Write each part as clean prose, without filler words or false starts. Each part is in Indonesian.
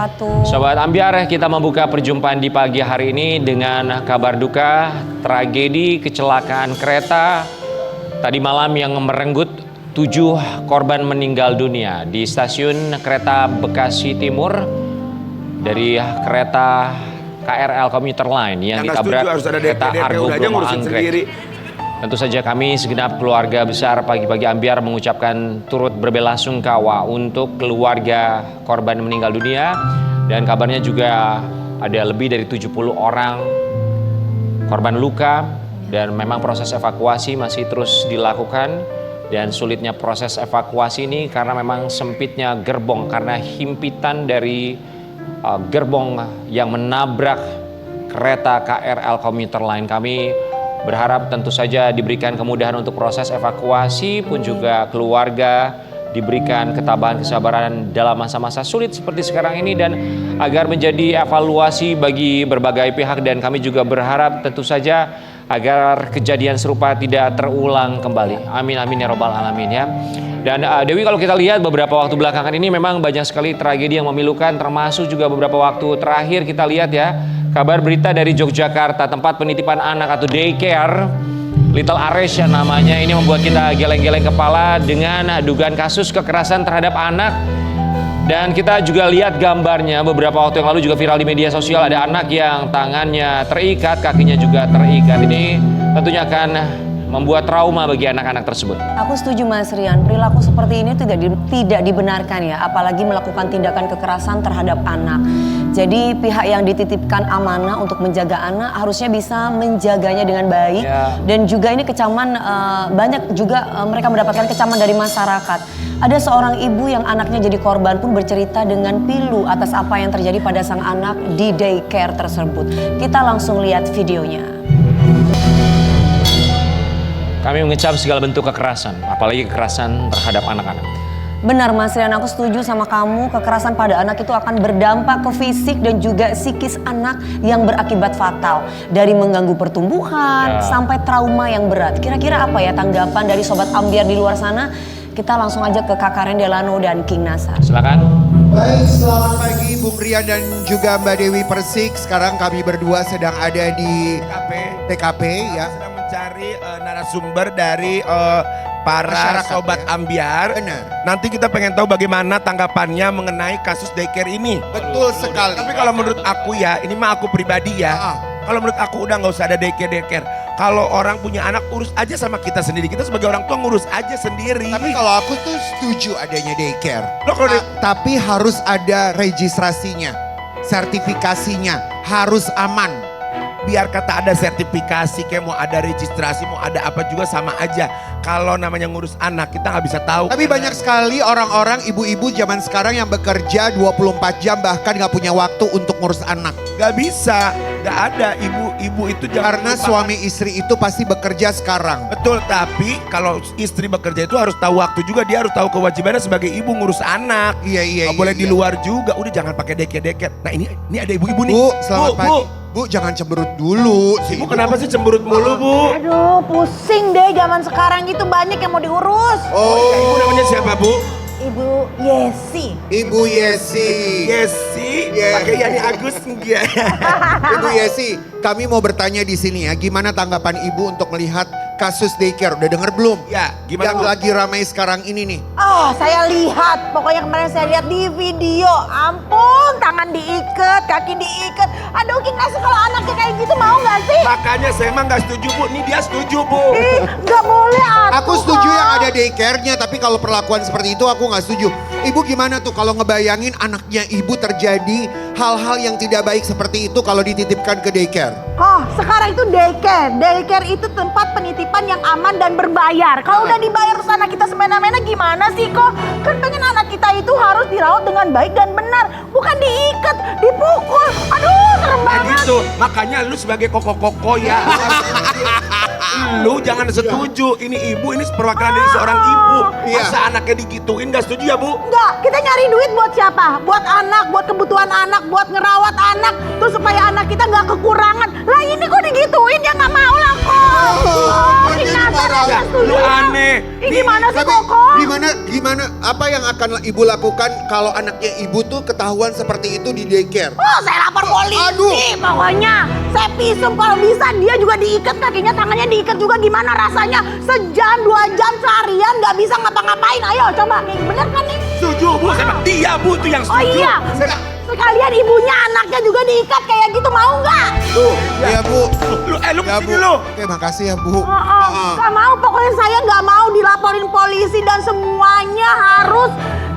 wabarakatuh. Sobat Ambiar, kita membuka perjumpaan di pagi hari ini dengan kabar duka tragedi kecelakaan kereta tadi malam yang merenggut 7 korban meninggal dunia di stasiun kereta Bekasi Timur dari kereta KRL Komuter Line yang ditabrak kereta Argo Bromo Anggrek. Tentu saja kami segenap keluarga besar pagi-pagi Ambiar mengucapkan turut berbelasungkawa untuk keluarga korban meninggal dunia, dan kabarnya juga ada lebih dari 70 orang korban luka, dan memang proses evakuasi masih terus dilakukan. Dan sulitnya proses evakuasi ini karena memang sempitnya gerbong, karena himpitan dari gerbong yang menabrak kereta KRL Komuter Line. Kami berharap tentu saja diberikan kemudahan untuk proses evakuasi, pun juga keluarga diberikan ketabahan kesabaran dalam masa-masa sulit seperti sekarang ini, dan agar menjadi evaluasi bagi berbagai pihak. Dan kami juga berharap tentu saja agar kejadian serupa tidak terulang kembali. Amin amin ya robbal alamin ya. Dan Dewi, kalau kita lihat beberapa waktu belakangan ini memang banyak sekali tragedi yang memilukan, termasuk juga beberapa waktu terakhir kita lihat ya, kabar berita dari Yogyakarta, tempat penitipan anak atau daycare Little Ares namanya, ini membuat kita geleng-geleng kepala dengan dugaan kasus kekerasan terhadap anak. Dan kita juga lihat gambarnya beberapa waktu yang lalu juga viral di media sosial, ada anak yang tangannya terikat, kakinya juga terikat. Ini tentunya akan membuat trauma bagi anak-anak tersebut. Aku setuju Mas Rian, perilaku seperti ini tidak dibenarkan ya, apalagi melakukan tindakan kekerasan terhadap anak. Jadi pihak yang dititipkan amanah untuk menjaga anak harusnya bisa menjaganya dengan baik ya. Dan juga ini kecaman, banyak juga mereka mendapatkan kecaman dari masyarakat. Ada seorang ibu yang anaknya jadi korban pun bercerita dengan pilu atas apa yang terjadi pada sang anak di daycare tersebut. Kita langsung lihat videonya. Kami mengecam segala bentuk kekerasan, apalagi kekerasan terhadap anak-anak. Benar Mas Rian, aku setuju sama kamu. Kekerasan pada anak itu akan berdampak ke fisik dan juga psikis anak yang berakibat fatal. Dari mengganggu pertumbuhan sampai trauma yang berat. Kira-kira apa ya tanggapan dari Sobat Ambiar di luar sana? Kita langsung aja ke Kak Karen Delano dan King Nasar. Silakan. Baik, selamat pagi Bung Rian dan juga Mbak Dewi Persik. Sekarang kami berdua sedang ada di TKP ya. Sedang mencari narasumber dari para masyarakat, Sobat ya? Ambiar. Benar. Nanti kita pengen tahu bagaimana tanggapannya mengenai kasus daycare ini. Betul sekali. Tapi kalau menurut aku ya, ini mah aku pribadi ya. Kalau menurut aku udah nggak usah ada daycare. Kalau orang punya anak, urus aja sama kita sendiri. Kita sebagai orang tua ngurus aja sendiri. Tapi kalau aku tuh setuju adanya daycare. Loh, kalau Tapi harus ada registrasinya, sertifikasinya, harus aman. biar kata ada sertifikasi, kayak mau ada registrasi, mau ada apa juga sama aja. Kalau namanya ngurus anak, kita nggak bisa tahu. Tapi banyak sekali orang-orang ibu-ibu zaman sekarang yang bekerja 24 jam bahkan nggak punya waktu untuk ngurus anak. Gak bisa, gak ada ibu-ibu itu Karena suami istri itu pasti bekerja sekarang. Betul, tapi kalau istri bekerja itu harus tahu waktu juga. Dia harus tahu kewajibannya sebagai ibu ngurus anak. Iya. Gak boleh di luar juga. Udah jangan pakai deket-deket. Nah ini ada ibu-ibu nih. Bu, selamat pagi. Bu, jangan cemberut dulu. Ibu kenapa sih cemberut mulu, Bu? Aduh, pusing deh zaman sekarang gitu, banyak yang mau diurus. Oh, ibu namanya siapa, Bu? Ibu Yesi. Ibu Yesi. Yesi, Yeah. pakai Yani Agus enggak? Ibu Yesi, kami mau bertanya di sini ya, gimana tanggapan Ibu untuk melihat kasus daycare? Udah denger belum? Ya, gimana, Yang Bu? lagi ramai sekarang ini nih. Oh, saya lihat. Pokoknya kemarin saya lihat di video. Ampun, tangan diikat, kaki diikat. Aduh, ngasih kalau anaknya kayak gitu mau gak sih? Makanya saya emang gak setuju, Bu. Ini dia setuju, Bu. Ih, gak boleh Aku setuju yang ada daycare-nya, tapi kalau perlakuan seperti itu aku nggak setuju. Ibu gimana tuh kalau ngebayangin anaknya Ibu terjadi hal-hal yang tidak baik seperti itu kalau dititipkan ke daycare? Oh, sekarang itu daycare. Daycare itu tempat penitipan yang aman dan berbayar. Kalau udah dibayar terus anak kita semena-mena gimana sih kok? Kan pengen anak kita itu harus dirawat dengan baik dan benar. Bukan diikat, dipukul. Aduh, serem Nah banget. gitu, makanya lu sebagai koko-koko ya. Lu jangan setuju, ini ibu, ini perwakilan dari seorang ibu. Iya. Masa anaknya digituin gak setuju ya, Bu? Enggak, kita nyari duit buat siapa? Buat anak, buat kebutuhan anak, buat ngerawat anak. Terus supaya anak kita gak kekurangan. Lah ini kok digituin, ya gak mau lah kok. Oh, Ini jadi Nasar marah. aja setuju Lu ya. aneh. Ini gimana sih Tapi Koko? gimana Gimana, apa yang akan ibu lakukan kalau anaknya ibu tuh ketahuan seperti itu di daycare? Oh, saya lapor polisi. Aduh. Pokoknya saya visum kalau bisa dia juga diikat kakinya, tangannya diikat juga. Gimana rasanya? Sejam, 2 jam, seharian nggak bisa ngapa-ngapain. Ayo coba, nih bener kan nih? Setuju Bu, dia Bu tuh yang Oh setuju. iya, sekalian ibunya anaknya juga diikat kayak gitu, mau nggak? Tuh, ya Bu. Lu Ya kesini Bu. lu. Oke, makasih ya Bu. Nggak mau, pokoknya saya nggak mau dilaporin polisi dan semuanya harus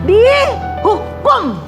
dihukum.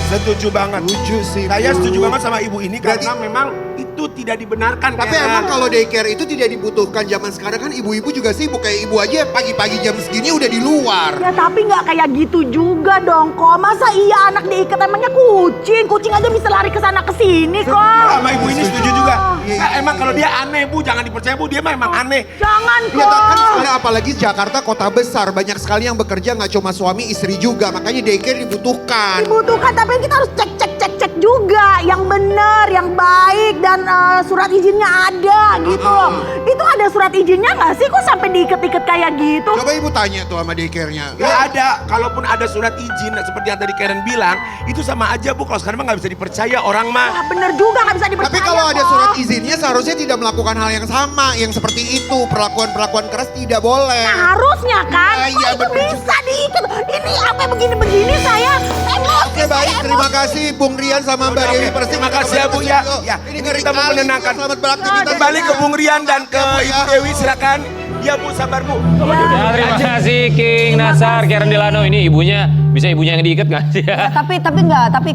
Setuju banget. Setuju sih, Saya Bu. setuju banget sama ibu ini Berarti- karena memang itu tidak dibenarkan. Tapi Karen. emang kalau daycare itu tidak dibutuhkan zaman sekarang kan ibu-ibu juga sibuk. Kayak ibu aja pagi-pagi jam segini udah di luar. Ya tapi nggak kayak gitu juga dong kok. Masa iya anak diikat, emangnya kucing? Kucing aja bisa lari ke sana ke sini kok. sama ibu ini setuju juga. Iya. Nah, emang kalau dia aneh Bu, jangan dipercaya Bu, dia memang aneh. Jangan Ya kok. kan sekarang apalagi Jakarta kota besar. Banyak sekali yang bekerja nggak cuma suami istri juga. Makanya daycare dibutuhkan. Dibutuhkan, tapi kita harus cek juga yang benar, yang baik, dan surat izinnya ada gitu loh. Itu ada surat izinnya nggak sih? Kok sampai diikat-ikat kayak gitu? Coba ibu tanya tuh sama daycare-nya. Gak ada, kalaupun ada surat izin seperti yang tadi Karen bilang, itu sama aja Bu. Kalau sekarang mah nggak bisa dipercaya orang mah. Wah, bener juga nggak bisa dipercaya. Tapi kalau ada kok. surat izinnya seharusnya tidak melakukan hal yang sama. Yang seperti itu, perlakuan-perlakuan keras tidak boleh. Nah, harusnya kan? Iya, iya, Kok itu bener bisa diikat? Ini apa begini-begini saya emosi. Oke baik, saya terima emosi. kasih Bung Rian sama Mbak Oke, Dewi oke. Persik. Terima kasih ya Bu ya. Ya, Ini ini ngeri kita mau kali. menenangkan. Selamat beraktivitas. Kembali ke Bung Rian dan ke Ya. Ibu Dewi, silakan. Ya Bu, sabar Bu. Ya, terima kasih King Nasar, Karen Delano. Ini ibunya, bisa ibunya yang diikat nggak sih ya? Tapi aku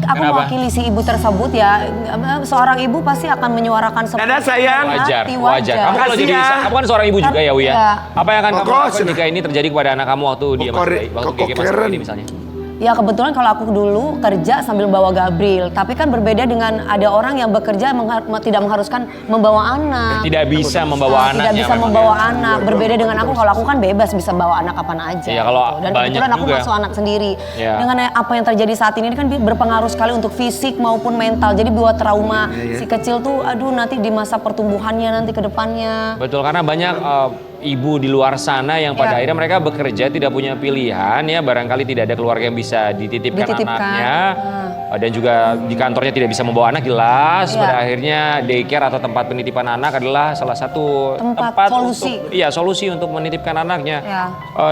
Kenapa? mewakili si ibu tersebut ya. Seorang ibu pasti akan menyuarakan seperti Dadah, sayang. Wajar, hati, wajar. Kamu kalau Makasih jadi, ya. kamu kan seorang ibu juga ya Wi ya? Iya. Apa yang akan kamu Pokoknya- lakukan jika ini terjadi kepada anak kamu waktu dia masih bayi, waktu Gege masih Keren. ini misalnya? Ya kebetulan kalau aku dulu kerja sambil bawa Gabriel, tapi kan berbeda dengan ada orang yang bekerja tidak mengharuskan membawa anak. Tidak bisa membawa Tidak anaknya bisa memang membawa ya. anak. Berbeda dengan aku, kalau aku kan bebas bisa bawa anak kapan aja. Iya, kalau gitu. Dan banyak kebetulan aku juga. ngasuh anak sendiri. Iya. Dengan apa yang terjadi saat ini kan berpengaruh sekali untuk fisik maupun mental. Jadi buat trauma si kecil tuh, aduh nanti di masa pertumbuhannya nanti ke depannya. Betul, karena banyak ibu di luar sana yang pada Iya. akhirnya mereka bekerja tidak punya pilihan ya, barangkali tidak ada keluarga yang bisa dititipkan anaknya. Dan juga di kantornya tidak bisa membawa anak, jelas. Iya. Pada akhirnya daycare atau tempat penitipan anak adalah salah satu Tempat solusi. solusi untuk menitipkan anaknya. Iya.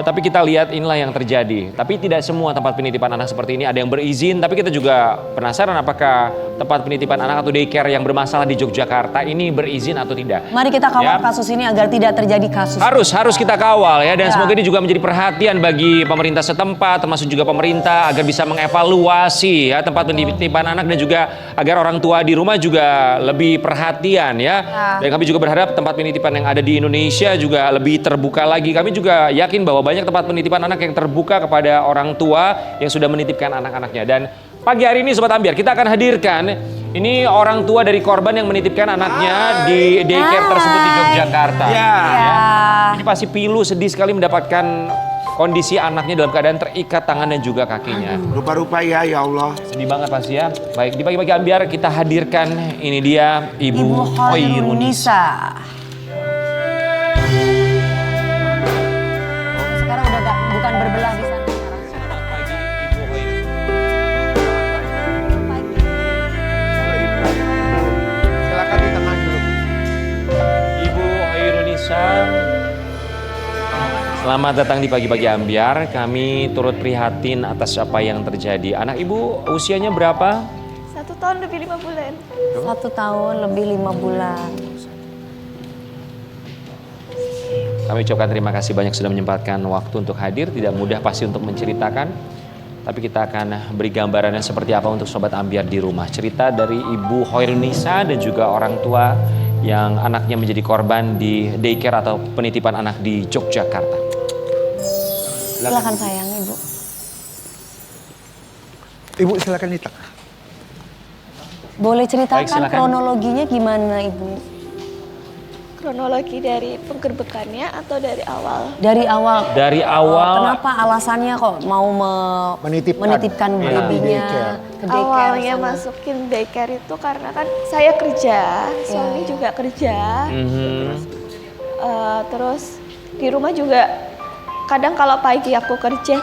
Tapi kita lihat inilah yang terjadi. Tapi tidak semua tempat penitipan anak seperti ini ada yang berizin. Tapi kita juga penasaran apakah tempat penitipan anak atau daycare yang bermasalah di Yogyakarta ini berizin atau tidak. Mari kita kawal Ya. kasus ini agar tidak terjadi kasus. Harus kita kawal ya, dan Ya. semoga ini juga menjadi perhatian bagi pemerintah setempat, termasuk juga pemerintah agar bisa mengevaluasi ya tempat penitipan anak, dan juga agar orang tua di rumah juga lebih perhatian ya. Dan kami juga berharap tempat penitipan yang ada di Indonesia juga lebih terbuka lagi. Kami juga yakin bahwa banyak tempat penitipan anak yang terbuka kepada orang tua yang sudah menitipkan anak-anaknya. Dan pagi hari ini Sobat Ambiar, kita akan hadirkan ini orang tua dari korban yang menitipkan anaknya di daycare tersebut di Yogyakarta. Ya. Ini pasti pilu, sedih sekali mendapatkan kondisi anaknya dalam keadaan terikat tangan dan juga kakinya. Rupa-rupa ya Allah. Sedih banget pasti ya. Baik, di pagi-pagi Ambiar kita hadirkan ini dia Ibu Hoirunisa. Sekarang udah bukan berbelah di sana. Silakan di tengah dulu. Ibu Hoirunisa, selamat datang di pagi-pagi Ambiar. Kami turut prihatin atas apa yang terjadi. Anak ibu usianya berapa? 1 tahun lebih 5 bulan. 1 tahun lebih 5 bulan. Kami ucapkan terima kasih banyak sudah menyempatkan waktu untuk hadir. Tidak mudah pasti untuk menceritakan, tapi kita akan beri gambarannya seperti apa untuk Sobat Ambiar di rumah. Cerita dari Ibu Hoirunisa dan juga orang tua yang anaknya menjadi korban di daycare atau penitipan anak di Yogyakarta. Silakan sayang Ibu. Ibu silakan di tengah. Boleh ceritakan Baik, silakan. kronologinya gimana Ibu? Kronologi dari penggerbekannya atau dari awal? Dari awal. Dari awal. Kenapa alasannya kok mau menitipkan Iya, di babynya daycare. ke daycare Awalnya sana? masukin daycare itu karena kan saya kerja, suami juga kerja. Mhm. Terus di rumah juga kadang kalau pagi aku kerja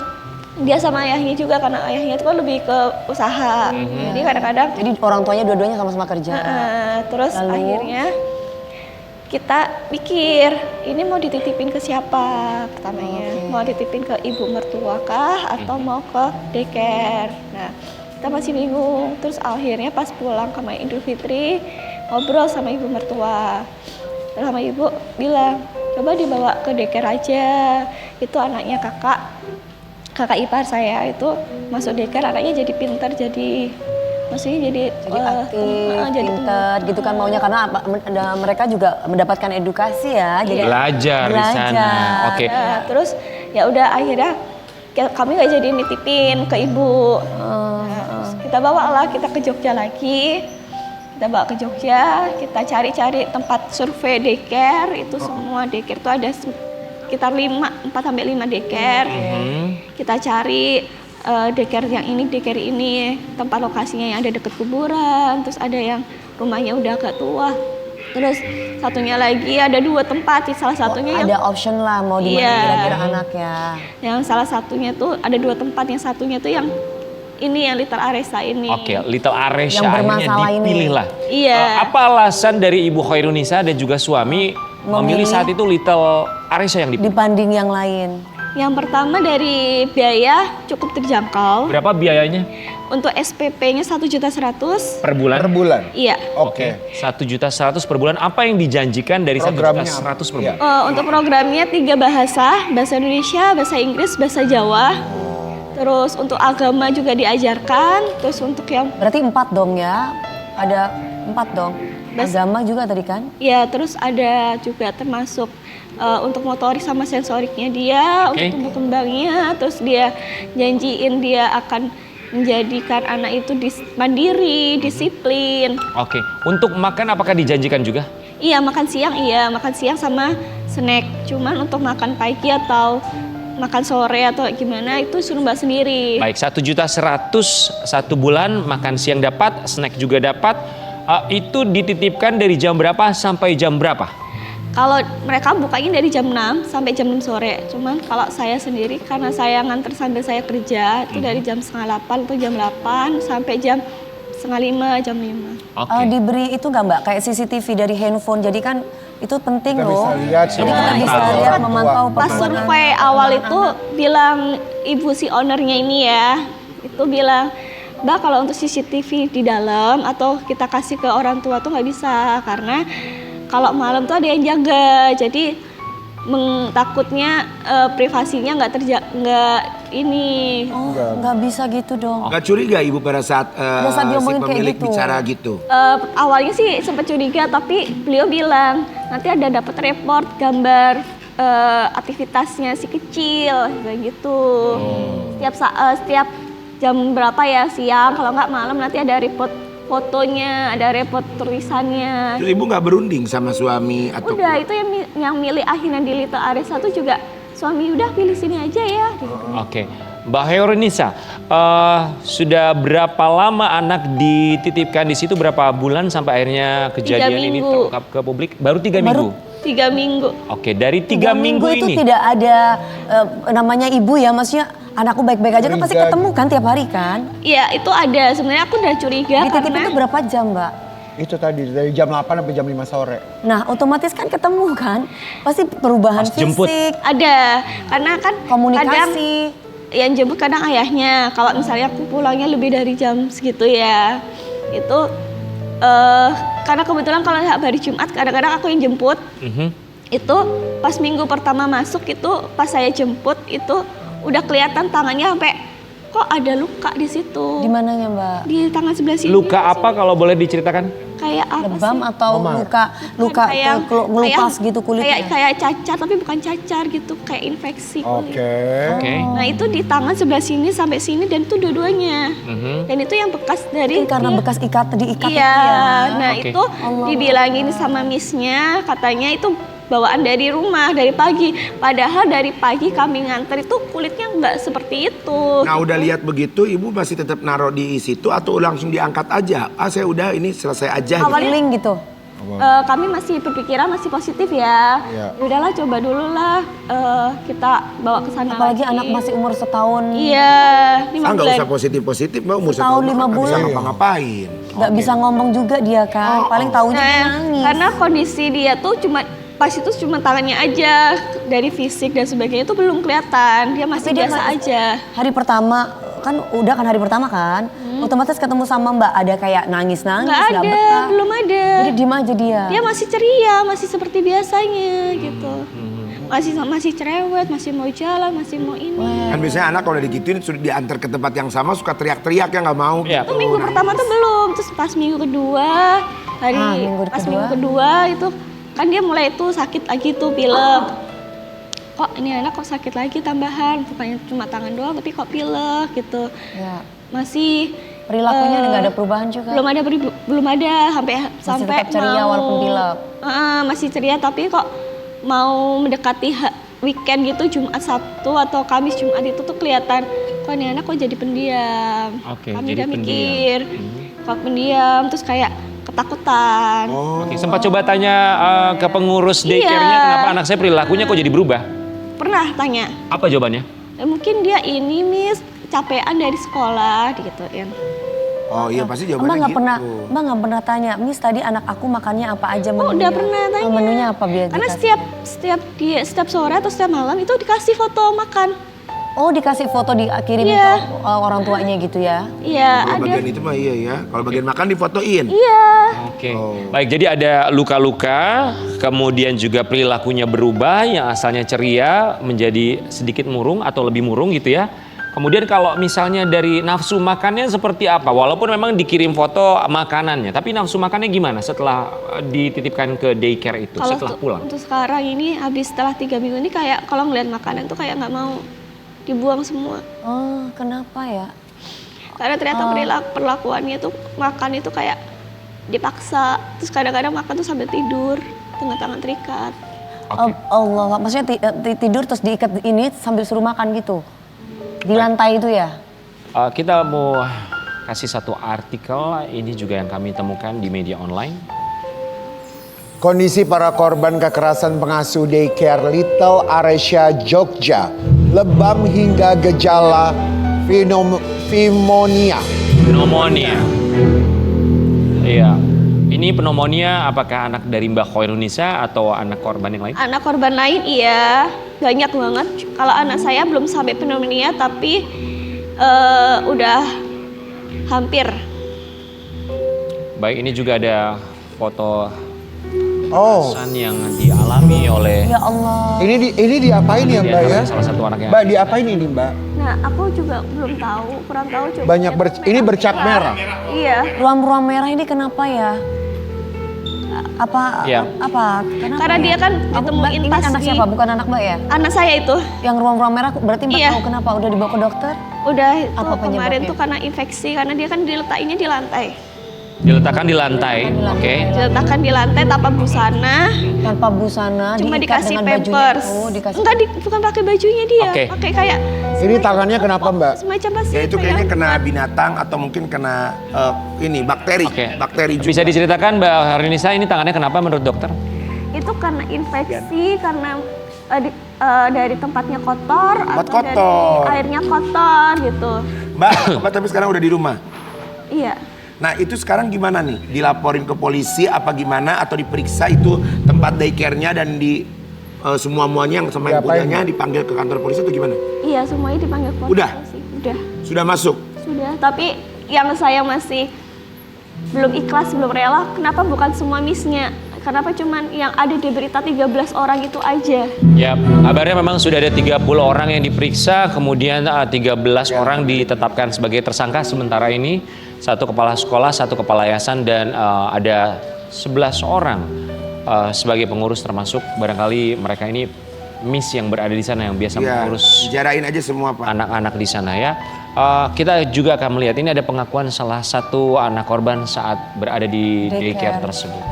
Dia sama ayahnya juga karena ayahnya itu kan lebih ke usaha. Jadi kadang-kadang Jadi orang tuanya dua-duanya sama-sama kerja. terus Lalu? akhirnya kita pikir ini mau dititipin ke siapa pertamanya. Mau dititipin ke ibu mertua kah atau mau ke daycare. Nah, kita masih bingung. Terus akhirnya pas pulang ke Idul Fitri ngobrol sama ibu mertua. Terus sama ibu bilang, coba dibawa ke daycare aja. Itu anaknya kakak ipar saya itu masuk daycare, anaknya jadi pintar, maksudnya jadi Aktif, jadi pintar gitu kan maunya karena mereka juga mendapatkan edukasi ya. Jadi Belajar di sana. Oke. Nah, terus ya udah akhirnya kami nggak jadi nitipin ke ibu. Terus kita bawalah kita ke Jogja lagi. Kita bawa ke Jogja, kita cari-cari tempat survei daycare, itu semua daycare itu ada sekitar 4 sampai 5 daycare. Kita cari daycare yang ini, daycare ini, tempat lokasinya yang ada dekat kuburan, terus ada yang rumahnya udah agak tua. Terus satunya lagi ada 2 tempat, salah satunya yang ada option lah mau di mana Iya. kira-kira anaknya. yang salah satunya tuh ada 2 tempat, yang satunya tuh yang ini yang Little Aresa ini. Oke, Little Aresha Yang akhirnya bermasalah ini. dipilih lah. Iya. Apa alasan dari Ibu Khairunisa dan juga suami memilih saat itu Little Aresha yang dipilih? Dibanding yang lain. Yang pertama dari biaya cukup terjangkau. Berapa biayanya Untuk SPP-nya 1.100.000 per bulan? Per bulan. Iya. Oke. 1.100.000 per bulan. Apa yang dijanjikan dari Programnya 1.100.000 per apa? bulan? Untuk programnya 3 bahasa Indonesia, bahasa Inggris, bahasa Jawa. Terus untuk agama juga diajarkan. Terus untuk yang Berarti 4 dong ya. Ada 4 dong. Agama juga tadi kan? ya terus ada juga termasuk untuk motorik sama sensoriknya dia, Oke. untuk tumbuh kembangnya. Terus dia janjiin dia akan menjadikan anak itu mandiri, disiplin. Oke, untuk makan apakah dijanjikan juga? Iya makan siang sama snack. Cuman untuk makan pagi atau makan sore atau gimana itu suruh mbak sendiri. Baik, 1.100.000 1 bulan, makan siang dapat, snack juga dapat. Itu dititipkan dari jam berapa sampai jam berapa? Kalau mereka bukanya dari jam 6 sampai jam 6 sore. Cuman kalau saya sendiri karena saya nganter sambil saya kerja itu dari jam 7:30 atau jam 8 sampai jam 4:30, jam 5. Oke. Diberi itu nggak Mbak kayak CCTV dari handphone. Jadi kan itu penting Kita loh. bisa lihat Jadi kita bisa memantau lihat orang tua. memantau Pas perkembangan. survei awal itu bilang ibu si ownernya ini ya, itu bilang, Mbak kalau untuk CCTV di dalam atau kita kasih ke orang tua tuh nggak bisa karena kalau malam tuh ada yang jaga, jadi takutnya privasinya nggak ini. Oh, nggak bisa gitu dong. Gak curiga ibu pada saat, Pada saat dia si ngomongin kayak pemilik gitu. bicara gitu? Awalnya sih sempat curiga tapi beliau bilang nanti ada dapat report gambar aktivitasnya si kecil kayak gitu. Setiap jam berapa ya siang, kalau nggak malam nanti ada report fotonya, ada report tulisannya. Terus ibu nggak berunding sama suami atau? Udah itu yang milih akhirnya di Little Aresa tuh juga suami udah pilih sini aja ya. Gitu. Oke, Mbak Khairunisa, sudah berapa lama anak dititipkan di situ? Berapa bulan sampai akhirnya kejadian ini minggu. terungkap ke publik? Baru 3 minggu. 3 minggu. Oke, dari 3 minggu itu ini. tidak ada namanya ibu ya, maksudnya anakku baik-baik aja kan pasti Curiga ketemu kan tiap hari kan? Iya itu ada, sebenarnya aku udah curiga Dititip karena itu berapa jam Mbak? Itu tadi dari jam 8 sampai jam 5 sore. Nah otomatis kan ketemu kan? Pasti perubahan Pas jemput. fisik, ada, karena kan kadang komunikasi. yang jemput kadang ayahnya. Kalau misalnya aku pulangnya lebih dari jam segitu ya, itu karena kebetulan kalau hari Jumat kadang-kadang aku yang jemput. Itu pas minggu pertama masuk itu pas saya jemput itu udah kelihatan tangannya sampai kok ada luka di situ. Di mananya Mbak? Di tangan sebelah sini. Luka apa kalau boleh diceritakan? Kayak apa Lebam sih? atau luka ngelupas gitu kulitnya? Kayak cacar tapi bukan cacar gitu, kayak infeksi kulit. Oke. Oke. Nah itu di tangan sebelah sini sampai sini dan itu dua-duanya. Dan itu yang bekas dari Mungkin karena bekas diikat Iya, itu ya. nah Oke. itu dibilangin sama missnya, katanya itu bawaan dari rumah dari pagi. Padahal dari pagi kami nganter itu kulitnya nggak seperti itu. Nah udah lihat begitu ibu masih tetap naruh di situ atau langsung diangkat aja? Saya udah ini selesai aja. Gitu. Feeling gitu. Kami masih berpikiran masih positif ya. Iya. Udahlah coba dulu lah kita bawa ke sana Apalagi lagi. anak masih umur setahun. Iya, 5 Nggak bulan. usah positif-positif, Mbak. Umur Setahun, 5 nggak bisa bulan. ngapa-ngapain. Nggak bisa ngomong juga dia kan. Paling taunya dia Nah, nangis. karena kondisi dia tuh pas itu cuma tangannya aja, dari fisik dan sebagainya itu belum kelihatan. Dia masih Tapi dia biasa aja. Hari pertama kan udah kan hari pertama kan. Otomatis ketemu sama Mbak ada kayak nangis-nangis, Nggak nggak ada, betah. belum ada. Jadi diem aja dia. Dia masih ceria, masih seperti biasanya gitu. Masih cerewet, masih mau jalan, masih mau ini. Kan biasanya anak kalau udah digituin sudah diantar ke tempat yang sama suka teriak-teriak ya nggak mau. Iya. Itu minggu pertama tuh belum, terus pas minggu kedua, minggu kedua itu kan dia mulai tuh sakit lagi tuh pilek. Kok ini anak kok sakit lagi tambahan, bukannya cuma tangan doang tapi kok pilek gitu. Ya. Masih Perilakunya nggak ada perubahan juga. belum ada sampai tetap ceria walaupun pilek. Masih ceria tapi kok mau mendekati weekend gitu Jumat Sabtu atau Kamis Jumat itu tuh kelihatan kok ini anak kok jadi pendiam. Oke, Kami jadi udah pendiam. mikir kok pendiam terus kayak ketakutan. Oke, sempat coba tanya ke pengurus Iya. daycare-nya kenapa anak saya perilakunya kok jadi berubah? Pernah tanya, Apa jawabannya? mungkin dia ini Miss capean dari sekolah digituin. Oh iya pasti Mbak jawabannya nggak gitu. pernah tanya, Miss tadi anak aku makannya apa aja Oh, menunya? udah pernah tanya. Menunya apa biar Karena dikasih? setiap sore atau setiap malam itu dikasih foto makan. Oh dikasih foto dikirim Iya. ke orang tuanya gitu ya? Iya, Kalau ada. bagian itu mah iya ya. Kalau bagian makan difotoin. Iya. Oke, baik. Jadi ada luka-luka, kemudian juga perilakunya berubah yang asalnya ceria menjadi sedikit murung atau lebih murung gitu ya. Kemudian kalau misalnya dari nafsu makannya seperti apa? Walaupun memang dikirim foto makanannya, tapi nafsu makannya gimana setelah dititipkan ke daycare itu, Kalau setelah pulang? untuk sekarang ini habis setelah 3 minggu ini kayak kalau ngeliat makanan tuh kayak nggak mau dibuang semua. Oh kenapa ya? Karena ternyata perlakuannya tuh makan itu kayak dipaksa. Terus kadang-kadang makan tuh sambil tidur dengan tangan terikat. Allah, maksudnya tidur terus diikat ini sambil suruh makan gitu? Di lantai itu ya? Kita mau kasih satu artikel, ini juga yang kami temukan di media online. Kondisi para korban kekerasan pengasuh daycare Little Aresya Jogja, lebam hingga gejala pneumonia. Pneumonia. Iya. Ini pneumonia apakah anak dari Mbak Khoirunisa atau anak korban yang lain? Anak korban lain iya, banyak banget. Kalau anak saya belum sampai pneumonia tapi udah hampir. Baik, ini juga ada foto Oh, kekerasan yang dialami oleh Ya Allah. ini diapain ya Mbak ya? salah satu anak yang Mbak diapain ini Mbak? Nah, aku juga belum tahu, kurang tahu coba. Banyak ini bercak merah. Iya. Ruam-ruam merah ini kenapa ya? Apa? Iya. Apa? Kenapa Karena ya? dia kan Aku, ditemuin Mbak, ini pas anak di- siapa? Bukan anak Mbak ya? Anak saya itu Yang ruam-ruam merah berarti Mbak Iya. tahu kenapa? Udah dibawa ke dokter? udah itu Apa kemarin penyebabnya? tuh karena infeksi karena dia kan diletakinnya di lantai. diletakkan di lantai, oke? Diletakkan di lantai tanpa busana, Tanpa busana, cuma diikat dikasih dengan bajunya pampers. itu, dikasih. Enggak, bukan pakai bajunya dia, Oke. pakai kayak Ini tangannya kenapa Mbak? semacam pasti Ya itu kayaknya kena binatang atau mungkin kena ini bakteri. Oke. Bakteri juga. Bisa diceritakan Mbak Khoirunisa ini tangannya kenapa menurut dokter? itu karena infeksi karena dari tempatnya kotor Tempat atau kotor. dari airnya kotor gitu. Mbak tapi sekarang udah di rumah. Iya. Nah itu sekarang gimana nih? Dilaporin ke polisi apa gimana? Atau diperiksa itu tempat daycare-nya dan di semua-muanya yang sama yang Diapain, punyanya dipanggil ke kantor polisi atau gimana? Iya, semuanya dipanggil polisi. Udah? Udah. Sudah masuk? Sudah, tapi yang saya masih belum ikhlas, belum rela, kenapa bukan semua miss-nya? Kenapa cuman yang ada di berita 13 orang itu aja? Ya, kabarnya memang sudah ada 30 orang yang diperiksa, kemudian 13 orang ditetapkan sebagai tersangka sementara ini, 1 kepala sekolah, 1 kepala yayasan dan ada 11 orang sebagai pengurus termasuk barangkali mereka ini miss yang berada di sana yang biasa Iya, mengurus jarain aja semua Pak. anak-anak di sana ya. Kita juga akan melihat ini ada pengakuan salah satu anak korban saat berada di daycare tersebut.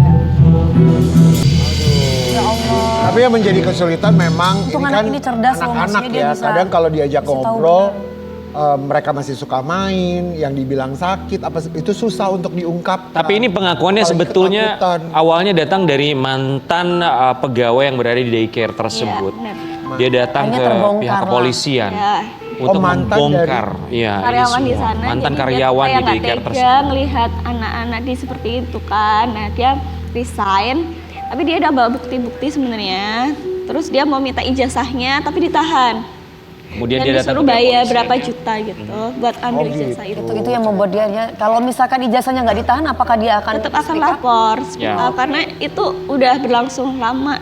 Ya Allah. Tapi yang menjadi kesulitan memang Untung ini anak kan ini cerdas loh, anak-anak maksudnya dia ya. bisa Kadang kalau diajak kasih tahu ngobrol, mereka masih suka main, yang dibilang sakit, apa itu susah untuk diungkap. Tapi ini pengakuannya Apalagi sebetulnya ketakutan. awalnya datang dari mantan pegawai yang berada di daycare tersebut. benar. Dia datang Akhirnya ke terbongkar pihak lah. kepolisian Ya. untuk mantan membongkar ya, ini Karyawan di semua. sana. Mantan jadi karyawan dia di kayak nggak daycare tega tersebut. ngelihat anak-anak di seperti itu kan. Nah dia resign, tapi dia udah bawa bukti-bukti sebenarnya. Terus dia mau minta ijazahnya, tapi ditahan. Kemudian Dan dia datang disuruh ke pihak bayar kepolisian, berapa ya. juta gitu buat ambil ijazah itu. Itu yang membuat dia kalau misalkan ijazahnya nggak ditahan, apakah dia akan Tetap akan speak up? lapor, Ya. karena itu udah berlangsung lama.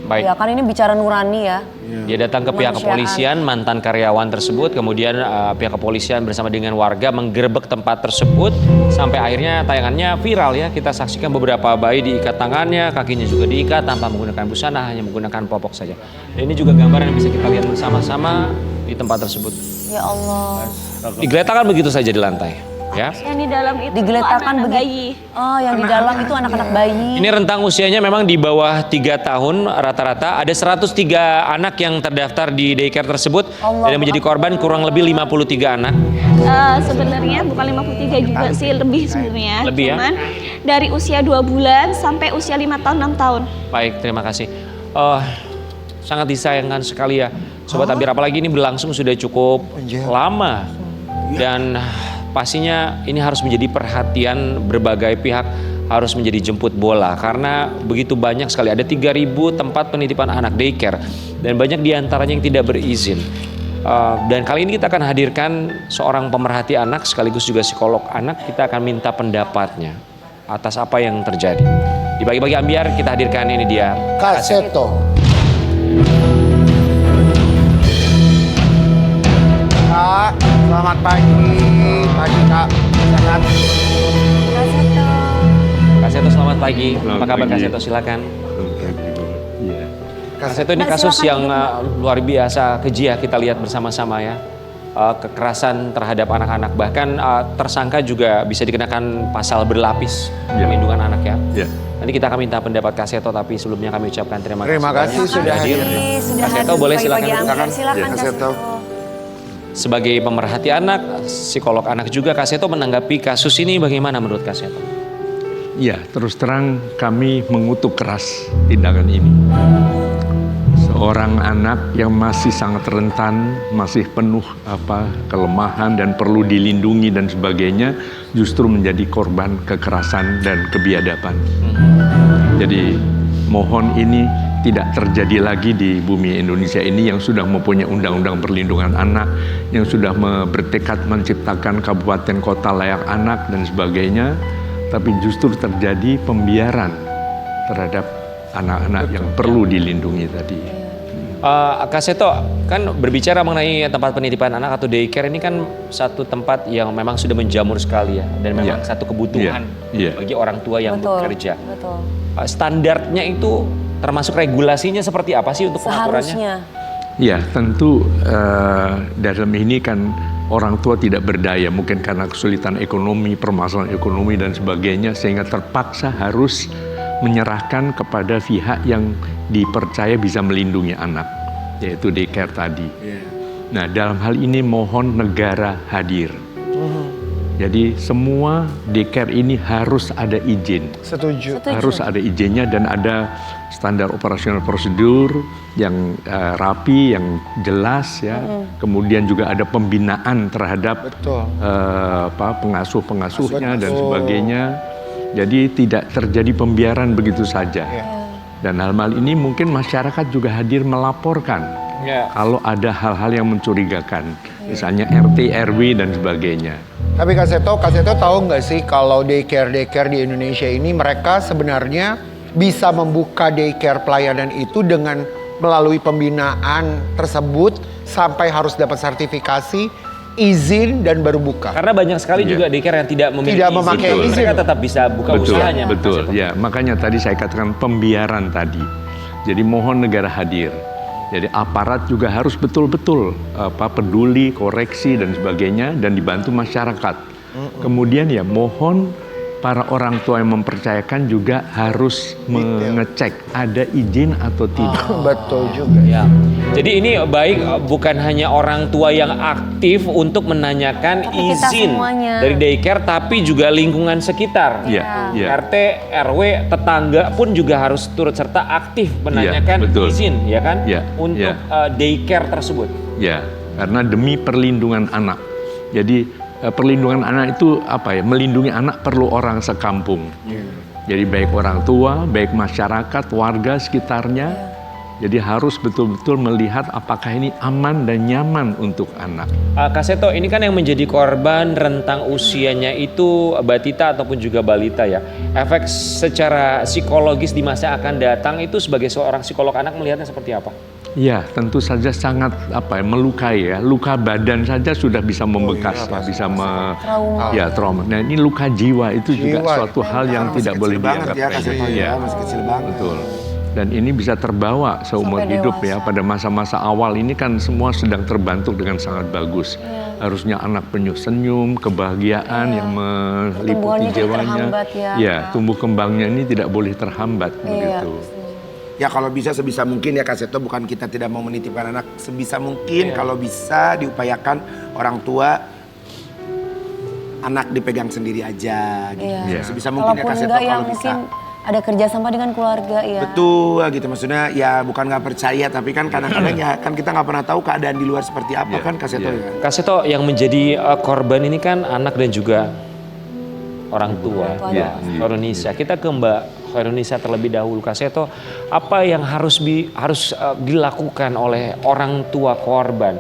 Baik. Ya kan ini bicara nurani ya. Dia datang ke pihak Kemanusiaan. kepolisian, mantan karyawan tersebut, kemudian pihak kepolisian bersama dengan warga menggerebek tempat tersebut sampai akhirnya tayangannya viral ya. Kita saksikan beberapa bayi diikat tangannya, kakinya juga diikat tanpa menggunakan busana, hanya menggunakan popok saja. Dan ini juga gambaran yang bisa kita lihat bersama-sama di tempat tersebut. Ya Allah. Digeletakkan begitu saja di lantai, ya. Yang di dalam itu Digeletakkan anak-anak begitu. bayi. Oh, yang di dalam itu anak-anak bayi. Ini rentang usianya memang di bawah 3 tahun rata-rata. Ada 103 anak yang terdaftar di daycare tersebut dan yang menjadi korban kurang lebih 53 anak. Sebenarnya bukan 53 juga sih, lebih sebenarnya. Lebih ya? Cuman dari usia 2 bulan sampai usia 5 tahun, 6 tahun. Baik, terima kasih. Sangat disayangkan sekali ya, Sobat Abir. Apalagi ini berlangsung sudah cukup lama. Dan pastinya ini harus menjadi perhatian berbagai pihak, harus menjadi jemput bola. Karena begitu banyak sekali, ada 3.000 tempat penitipan anak daycare. Dan banyak diantaranya yang tidak berizin. Dan kali ini kita akan hadirkan seorang pemerhati anak sekaligus juga psikolog anak. Kita akan minta pendapatnya atas apa yang terjadi. Di Pagi-Pagi Ambiar kita hadirkan ini dia. Kak Seto. Kak, selamat pagi. Pagi Kak, sehat. Kak Seto selamat pagi. Selamat Apa kabar Kak pagi. Seto? Silakan. Iya. Kak Seto, ini kasus yang luar biasa keji ya, kita lihat bersama-sama ya. Kekerasan terhadap anak-anak, bahkan tersangka juga bisa dikenakan pasal berlapis Ya. perlindungan anak ya. Ya. Nanti kita akan minta pendapat Kak Seto, tapi sebelumnya kami ucapkan terima kasih. Terima kasih banyak sudah hadir. Kak Seto boleh silakan. Silakan, silakan Kak Kak Seto. Seto. Sebagai pemerhati anak, psikolog anak juga, Kak Seto menanggapi kasus ini bagaimana menurut Kak Seto? Ya, terus terang kami mengutuk keras tindakan ini. Seorang anak yang masih sangat rentan, masih penuh kelemahan dan perlu dilindungi dan sebagainya, justru menjadi korban kekerasan dan kebiadaban. Jadi mohon ini tidak terjadi lagi di bumi Indonesia ini yang sudah mempunyai undang-undang perlindungan anak, yang sudah bertekad menciptakan kabupaten kota layak anak dan sebagainya, tapi justru terjadi pembiaran terhadap anak-anak yang perlu dilindungi tadi. Kak Seto, kan berbicara mengenai tempat penitipan anak atau daycare ini kan satu tempat yang memang sudah menjamur sekali ya, dan memang satu kebutuhan bagi orang tua yang bekerja. Betul. Standarnya itu termasuk regulasinya seperti apa sih untuk pengaturannya? Seharusnya. Ya, tentu dalam ini kan orang tua tidak berdaya, mungkin karena kesulitan ekonomi, permasalahan ekonomi dan sebagainya, sehingga terpaksa harus menyerahkan kepada pihak yang dipercaya bisa melindungi anak, yaitu daycare tadi. Nah, dalam hal ini mohon negara hadir. Jadi semua daycare ini harus ada izin. Setuju. Harus ada izinnya dan ada standar operasional prosedur yang rapi, yang jelas ya. Kemudian juga ada pembinaan terhadap pengasuh-pengasuhnya dan sebagainya. Jadi tidak terjadi pembiaran begitu saja. Dan hal-hal ini mungkin masyarakat juga hadir melaporkan kalau ada hal-hal yang mencurigakan, misalnya RT, RW dan sebagainya. Tapi Kak Seto tahu nggak sih kalau daycare di Indonesia ini mereka sebenarnya bisa membuka daycare pelayanan itu dengan melalui pembinaan tersebut sampai harus dapat sertifikasi, izin dan baru buka. Karena banyak sekali juga daycare yang tidak memiliki Tidak memakai izin, izin. mereka tetap bisa buka usahanya. Betul, ya. Makanya tadi saya katakan pembiaran tadi. Jadi mohon negara hadir. Jadi aparat juga harus betul-betul peduli, koreksi dan sebagainya dan dibantu masyarakat. Kemudian ya mohon para orang tua yang mempercayakan juga harus mengecek ada izin atau tidak. Betul juga. Ya. Jadi ini baik bukan hanya orang tua yang aktif untuk menanyakan Tapi kita izin semuanya. dari daycare, tapi juga lingkungan sekitar. Iya, iya. RT, RW, tetangga pun juga harus turut serta aktif menanyakan betul. izin, ya kan, Iya, untuk iya. daycare tersebut. Ya, karena demi perlindungan anak. Jadi perlindungan anak itu apa ya? Melindungi anak perlu orang sekampung. Jadi baik orang tua, baik masyarakat, warga sekitarnya. Jadi harus betul-betul melihat apakah ini aman dan nyaman untuk anak. Kak Seto, ini kan yang menjadi korban rentang usianya itu batita ataupun juga balita ya. Efek secara psikologis di masa akan datang itu sebagai seorang psikolog anak melihatnya seperti apa? Ya, tentu saja sangat melukai ya. Luka badan saja sudah bisa membekas, bisa trauma. Nah, ini luka jiwa itu juga suatu hal yang tidak boleh dianggap remeh. Ya, masih kecil banget. Betul. Dan ini bisa terbawa seumur Sampai hidup dewasa. ya. Pada masa-masa awal ini kan semua sedang terbantu dengan sangat bagus. Harusnya anak penuh senyum, kebahagiaan yang meliputi Pertumbuhannya tidak jiwanya. terhambat ya. Ya, tumbuh kembangnya ini tidak boleh terhambat begitu. Ya kalau bisa sebisa mungkin ya Kak Seto, bukan kita tidak mau menitipkan anak, sebisa mungkin kalau bisa diupayakan orang tua anak dipegang sendiri aja gitu. Iya. Sebisa mungkin ya Kalaupun Kak Seto enggak ya kalau bisa. mungkin ada kerjasama dengan keluarga ya. Betul gitu, maksudnya ya bukan nggak percaya tapi kan kadang-kadang ya kan kita nggak pernah tahu keadaan di luar seperti apa kan Kak Seto ya. Kak Seto, yang menjadi korban ini kan anak dan juga orang tua. Iya. Khairunisa. Kita ke Mbak Khairunisa terlebih dahulu. Kak Seto, apa yang harus dilakukan oleh orang tua korban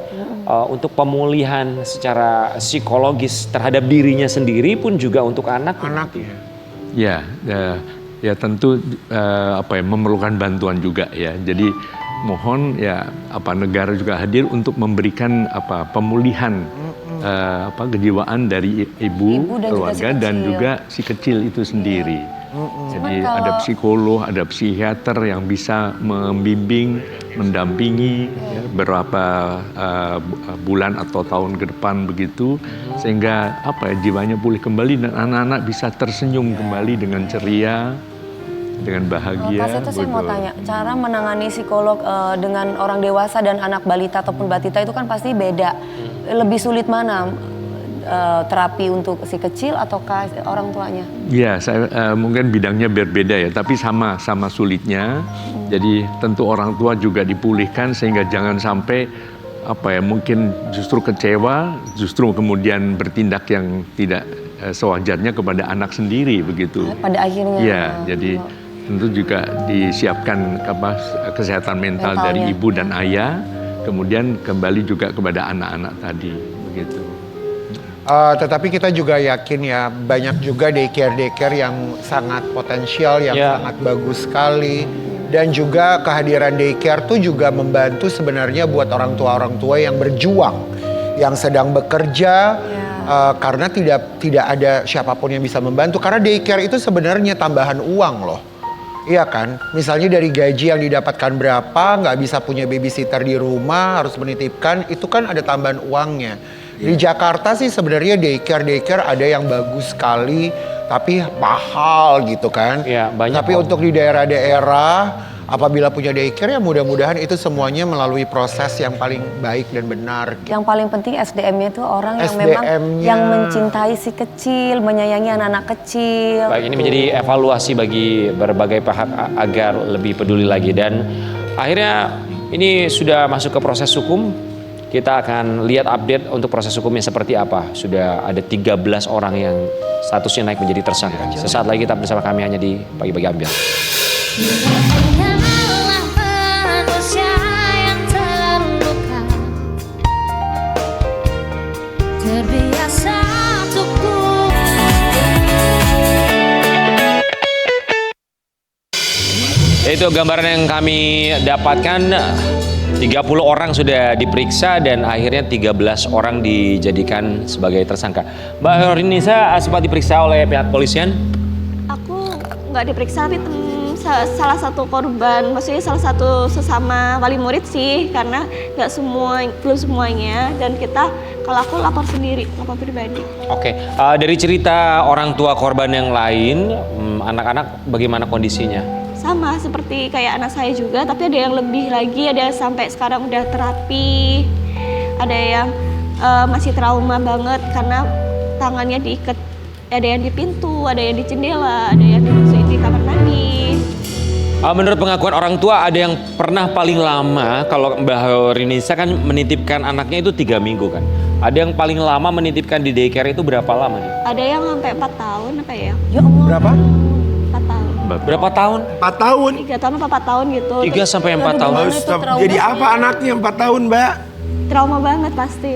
untuk pemulihan secara psikologis terhadap dirinya sendiri pun juga untuk anak? Ya, tentu memerlukan bantuan juga ya. Jadi mohon ya negara juga hadir untuk memberikan pemulihan kejiwaan dari ibu dan keluarga juga si dan kecil. juga si kecil itu sendiri. Jadi ada psikolog, ada psikiater yang bisa membimbing, mendampingi beberapa bulan atau tahun ke depan begitu, sehingga jiwanya pulih kembali dan anak-anak bisa tersenyum kembali dengan ceria, dengan bahagia. Kak Seto, saya mau tanya, cara menangani psikolog dengan orang dewasa dan anak balita ataupun batita itu kan pasti beda. Lebih sulit mana? Terapi untuk si kecil ataukah orang tuanya? Ya, saya mungkin bidangnya berbeda ya, tapi sama sulitnya. Jadi tentu orang tua juga dipulihkan sehingga jangan sampai mungkin justru kecewa, justru kemudian bertindak yang tidak sewajarnya kepada anak sendiri begitu. Pada akhirnya. Ya, jadi tentu juga disiapkan kesehatan mental dari Mentalnya. ibu dan ayah, kemudian kembali juga kepada anak-anak tadi begitu. Tetapi kita juga yakin ya banyak juga daycare yang sangat potensial, yang sangat bagus sekali. Dan juga kehadiran daycare tuh juga membantu sebenarnya buat orang tua yang berjuang, yang sedang bekerja, karena tidak ada siapapun yang bisa membantu. Karena daycare itu sebenarnya tambahan uang loh. Iya kan, misalnya dari gaji yang didapatkan berapa, nggak bisa punya babysitter di rumah, harus menitipkan, itu kan ada tambahan uangnya. Di Jakarta sih sebenarnya daycare ada yang bagus sekali, tapi mahal gitu kan. Ya, banyak tapi untuk di daerah-daerah, apabila punya daycare ya mudah-mudahan itu semuanya melalui proses yang paling baik dan benar. Yang paling penting SDM-nya itu orang yang memang SDM-nya. yang mencintai si kecil, menyayangi anak-anak kecil. Baik, ini menjadi evaluasi bagi berbagai pihak agar lebih peduli lagi. Dan akhirnya ini sudah masuk ke proses hukum. Kita akan lihat update untuk proses hukumnya seperti apa. Sudah ada 13 orang yang statusnya naik menjadi tersangka. Sesaat lagi kita bersama kami hanya di Pagi-Pagi Ambil. Manusia yang terluka, terbiasa untuk Itu gambaran yang kami dapatkan. 30 orang sudah diperiksa dan akhirnya 13 orang dijadikan sebagai tersangka. Mbak Khairunisa sempat diperiksa oleh pihak polisian? Aku nggak diperiksa, tapi salah satu korban, maksudnya salah satu sesama wali murid sih, karena belum semuanya, dan kalau aku lapor sendiri, lapor pribadi. Oke, dari cerita orang tua korban yang lain, anak-anak bagaimana kondisinya? Sama seperti kayak anak saya juga, tapi ada yang lebih lagi, ada yang sampai sekarang udah terapi, ada yang masih trauma banget karena tangannya diikat, ada yang di pintu, ada yang di jendela, ada yang dimasukin di kamar mandi. Menurut pengakuan orang tua, ada yang pernah paling lama, kalau Mbak Horinisa kan menitipkan anaknya itu 3 minggu kan. Ada yang paling lama menitipkan di daycare itu berapa lama dia? Ada yang sampai 4 tahun apa ya? Ya Allah. Berapa? 4 tahun. Berapa tahun? 4 tahun. 3 tahun apa 4 tahun gitu. 3 sampai 4 tahun. Gimana itu Stop. trauma Jadi sih? apa anaknya 4 tahun, Mbak? Trauma banget pasti.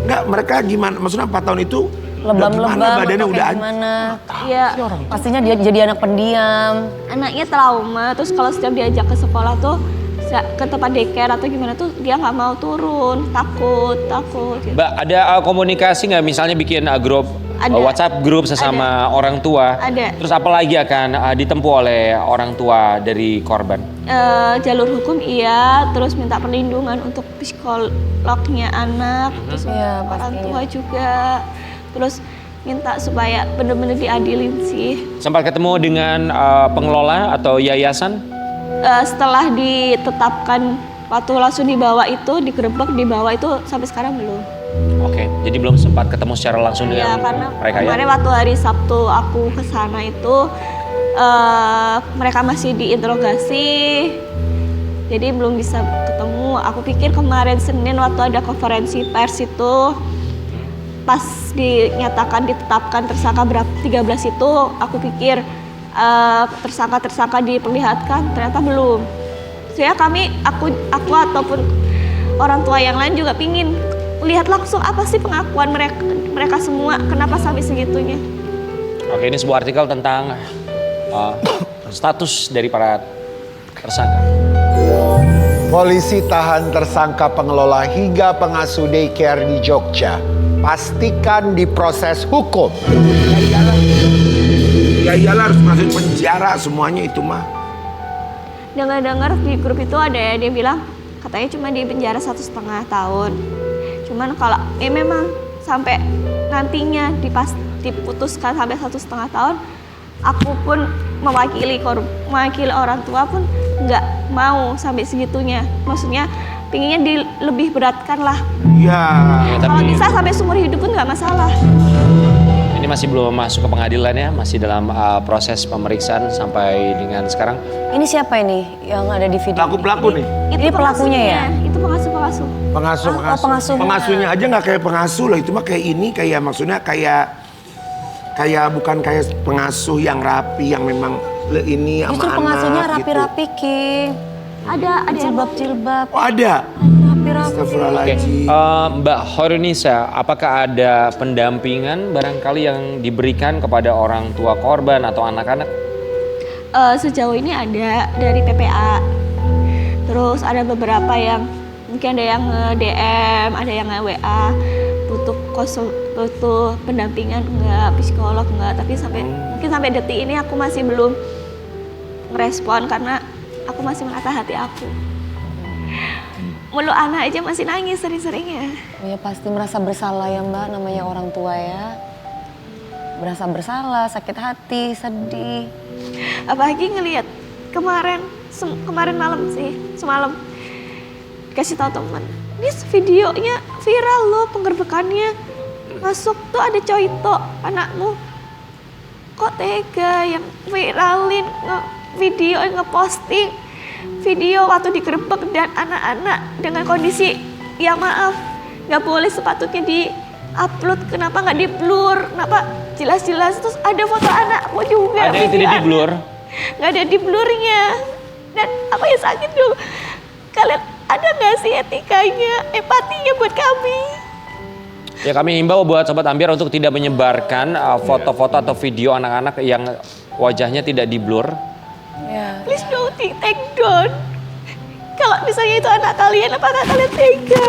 Enggak, mereka gimana? Maksudnya 4 tahun itu Lebam-lebam gimana badannya atau udah kayak gimana? Iya. Pastinya dia jadi anak pendiam. Anaknya trauma, terus kalau setiap diajak ke sekolah tuh ke tempat daycare atau gimana tuh dia nggak mau turun, takut gitu. Mbak, ada komunikasi nggak, misalnya bikin grup Ada. WhatsApp grup sesama orang tua? Ada. Terus apa lagi akan ditempuh oleh orang tua dari korban? Jalur hukum iya, terus minta perlindungan untuk psikolognya anak, terus Iya, orang pastinya. tua juga, terus minta supaya bener-bener diadilin sih. Sempat ketemu dengan pengelola atau yayasan? Setelah ditetapkan waktu langsung dibawa itu, digerebek dibawa itu sampai sekarang belum. Oke, jadi belum sempat ketemu secara langsung Ya dengan karena mereka ya? kemarin waktu hari Sabtu aku ke sana itu mereka masih diinterogasi, jadi belum bisa ketemu. Aku pikir kemarin Senin waktu ada konferensi pers itu, pas ditetapkan tersangka 13 itu, aku pikir tersangka diperlihatkan, ternyata belum. Saya aku ataupun orang tua yang lain juga pingin lihat langsung apa sih pengakuan mereka semua, kenapa sampai segitunya. Oke, ini sebuah artikel tentang status dari para tersangka. Polisi tahan tersangka pengelola hingga pengasuh daycare di Jogja. Pastikan diproses hukum. Ya iyalah harus masuk penjara semuanya itu mah. Dengar-dengar di grup itu ada ya, dia bilang katanya cuma di penjara 1,5 tahun. Cuman kalau memang sampai nantinya diputuskan sampai 1,5 tahun, aku pun mewakili orang tua pun nggak mau sampai segitunya. Maksudnya pinginnya lebih beratkan lah. Iya. Ya, Kalau tapi bisa sampai seumur hidup pun nggak masalah. ini masih belum masuk ke pengadilan ya, masih dalam proses pemeriksaan sampai dengan sekarang. Ini siapa ini yang ada di video? Pelaku nih. Ini pelakunya ya? Itu pengasuh. Pengasuh. Pengasuhnya aja nggak kayak pengasuh loh, itu mah kayak ini, kayak maksudnya kayak bukan kayak pengasuh yang rapi, yang memang ini sama Justru anak pengasuhnya gitu. rapi-rapi, King. Ada Jilbab-jilbab. Oh ada? Rapi-rapi. Oke, Astagfirullahaladzim. Mbak Horinisa, apakah ada pendampingan barangkali yang diberikan kepada orang tua korban atau anak-anak? Sejauh ini ada dari PPA. Terus ada beberapa yang mungkin ada yang nge-DM, ada yang nge-WA, butuh pendampingan enggak, psikolog enggak, tapi mungkin sampai detik ini aku masih belum ngerespon karena aku masih menata hati aku. Mulu anak aja masih nangis sering-seringnya. Oh ya pasti merasa bersalah ya Mbak, namanya orang tua ya. Berasa bersalah, sakit hati, sedih. Apalagi ngelihat kemarin malam sih, semalam dikasih tahu teman, ini videonya viral loh, penggerbekannya masuk tuh ada Coito anakmu, kok tega yang viralin video ngeposting video waktu digerebek dan anak-anak dengan kondisi ya maaf nggak boleh sepatutnya di upload, kenapa nggak di blur, kenapa jelas-jelas, terus ada foto anakmu juga, Ada yang tidak di blur? nggak ada di blurnya, dan apa yang sakit dong, kalian ada nggak sih etikanya, empatinya buat kami? Ya, kami himbau buat Sobat Ambiar untuk tidak menyebarkan foto-foto atau video anak-anak yang wajahnya tidak di blur. Ya. Please don't take down. Kalau misalnya itu anak kalian, apakah kalian tega?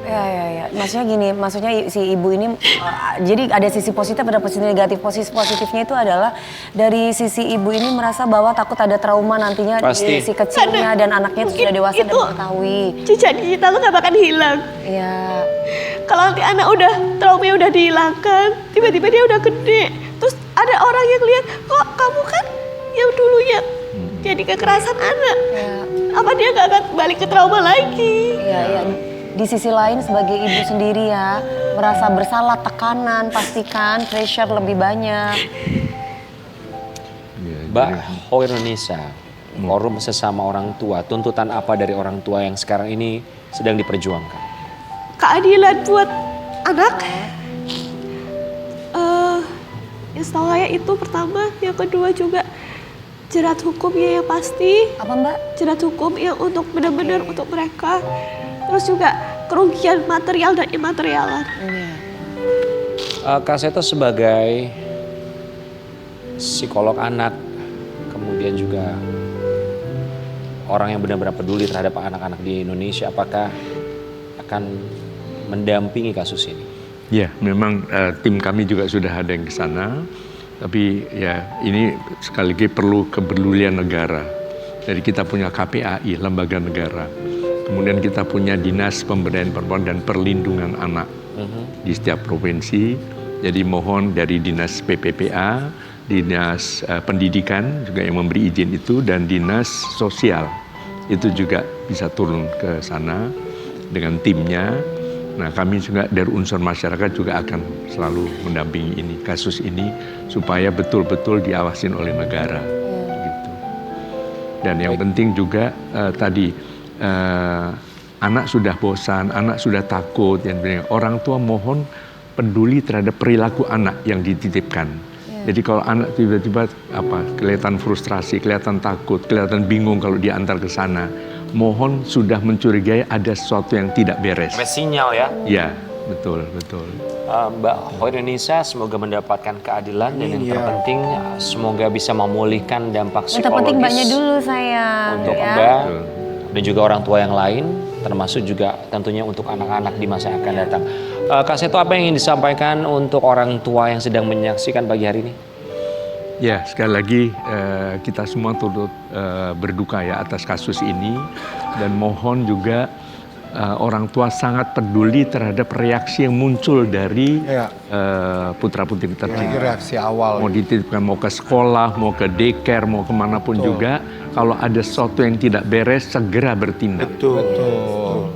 Ya Ya. Maksudnya gini, maksudnya si ibu ini jadi ada sisi positif, ada sisi negatif. Posisi positifnya itu adalah dari sisi ibu ini merasa bahwa takut ada trauma nantinya di si kecilnya dan anaknya itu sudah dewasa dan mengetahui. Jejak digital tuh gak bakal hilang. Iya. Kalau nanti anak traumanya udah dihilangkan, tiba-tiba dia udah gede. Terus ada orang yang lihat, kok kamu kan yang dulunya jadi kekerasan anak. Ya. Apa dia gak akan balik ke trauma lagi? Iya. Di sisi lain sebagai ibu sendiri ya, merasa bersalah, tekanan, pastikan pressure lebih banyak. Mbak Hoirunisa, forum sesama orang tua, tuntutan apa dari orang tua yang sekarang ini sedang diperjuangkan? Keadilan buat anak. Yang setahu saya itu pertama, yang kedua juga jerat hukumnya yang pasti. Apa Mbak? Jerat hukum yang untuk benar-benar untuk mereka. Terus juga kerugian material dan imaterial. Kak Seto sebagai psikolog anak, kemudian juga orang yang benar-benar peduli terhadap anak-anak di Indonesia, apakah akan mendampingi kasus ini? Ya, memang tim kami juga sudah ada yang ke sana. Tapi ya ini sekali lagi perlu kepedulian negara. Jadi kita punya KPAI, lembaga negara. Kemudian kita punya Dinas Pemberdayaan Perempuan dan Perlindungan Anak di setiap provinsi. Jadi mohon dari Dinas PPPA, Dinas Pendidikan juga yang memberi izin itu, dan Dinas Sosial itu juga bisa turun ke sana dengan timnya. Nah, kami juga dari unsur masyarakat juga akan selalu mendampingi ini, kasus ini, supaya betul-betul diawasin oleh negara. Gitu. Dan yang penting juga tadi, anak sudah bosan, anak sudah takut, dan orang tua mohon peduli terhadap perilaku anak yang dititipkan. Jadi kalau anak tiba-tiba kelihatan frustrasi, kelihatan takut, kelihatan bingung kalau diantar ke sana, mohon sudah mencurigai ada sesuatu yang tidak beres. Ada sinyal ya? Ya, betul. Mbak Hoirunisa semoga mendapatkan keadilan dan yang terpenting semoga bisa memulihkan dampak Yang terpenting psikologis Mbaknya dulu sayang. untuk ya. Mbak dan juga orang tua yang lain, termasuk juga tentunya untuk anak-anak di masa yang akan datang. Kak Seto, apa yang ingin disampaikan untuk orang tua yang sedang menyaksikan pagi hari ini? Ya, sekali lagi kita semua turut berduka ya atas kasus ini, dan mohon juga orang tua sangat peduli terhadap reaksi yang muncul dari putra-putri tercinta. Reaksi awal. Mau dititipkan, mau ke sekolah, mau ke daycare, mau kemanapun juga, kalau ada sesuatu yang tidak beres segera bertindak. Betul.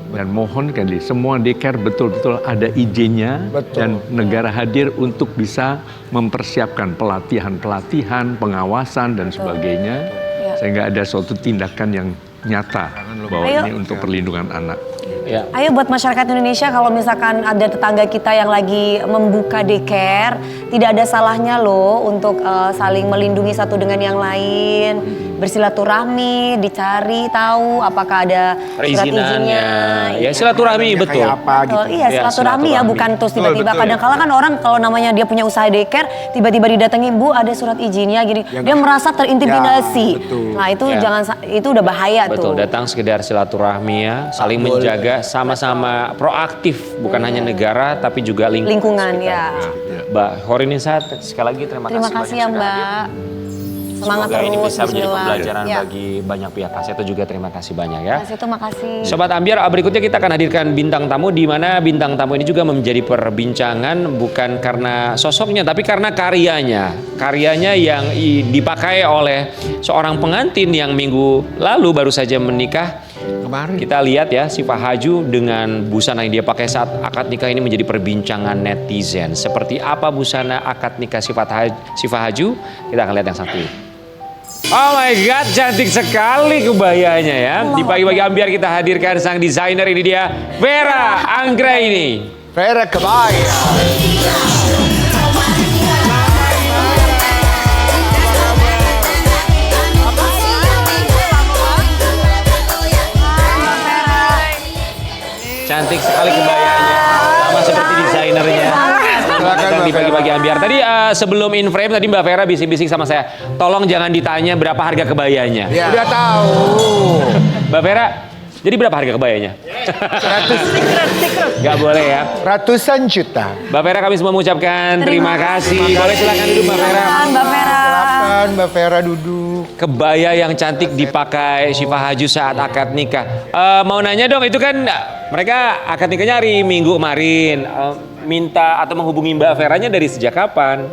Dan mohon kali semua daycare betul-betul ada izinnya dan negara hadir untuk bisa mempersiapkan pelatihan, pengawasan dan sebagainya, sehingga ada suatu tindakan yang nyata bahwa ini untuk perlindungan anak. Ya. Ayo buat masyarakat Indonesia, kalau misalkan ada tetangga kita yang lagi membuka daycare, tidak ada salahnya loh untuk saling melindungi satu dengan yang lain. Bersilaturahmi, dicari tahu apakah ada surat izinnya. Ya, silaturahmi betul. Kayak apa gitu. Iya, silaturahmi ya, bukan terus tiba-tiba. Kadang-kala kan orang kalau namanya dia punya usaha daycare, tiba-tiba didatangi, Bu ada surat izinnya gini. Dia merasa terintimidasi. betul. Nah itu itu udah bahaya tuh. Betul, datang sekedar silaturahmi ya, saling menjaga, sama-sama proaktif, bukan hanya negara tapi juga lingkungan ya. Mbak Hoirunisa, sekali lagi terima kasih ya banyak sudah hadir. Mbak. Semangat Semoga terus. ini bisa menjadi bismillah. pembelajaran Ya. bagi banyak pihak. Kak Seto juga terima kasih banyak ya. Kasih tuh makasih. Sobat Ambiar, berikutnya kita akan hadirkan bintang tamu, di mana bintang tamu ini juga menjadi perbincangan bukan karena sosoknya tapi karena karyanya. Karyanya yang dipakai oleh seorang pengantin yang minggu lalu baru saja menikah. Kemarin. Kita lihat ya, Syifa Haju dengan busana yang dia pakai saat akad nikah ini menjadi perbincangan netizen. Seperti apa busana akad nikah Syifa Haju? Kita akan lihat yang satu ini. Oh my God, cantik sekali kebayanya ya. Di pagi-pagi Ambiar kita hadirkan sang desainer, ini dia Vera Anggraini. Vera kebaya. Cantik sekali kebayanya, sama seperti desainernya. Datang di pagi-pagi Ambiar. Tadi sebelum in frame tadi Mbak Vera bisik-bisik sama saya, tolong jangan ditanya berapa harga kebayanya. Udah tahu. Mbak Vera, Jadi berapa harga kebayanya? Gak boleh ya. Ratusan juta. Mbak Vera kami semua mengucapkan terima kasih. Boleh silakan duduk Mbak Vera. Mbak Vera. Silakan Mbak Vera duduk. Kebaya yang cantik dipakai Syifa Haju saat akad nikah. Mau nanya dong, itu kan mereka akad nikahnya hari Minggu kemarin. Minta atau menghubungi Mbak Veranya dari sejak kapan?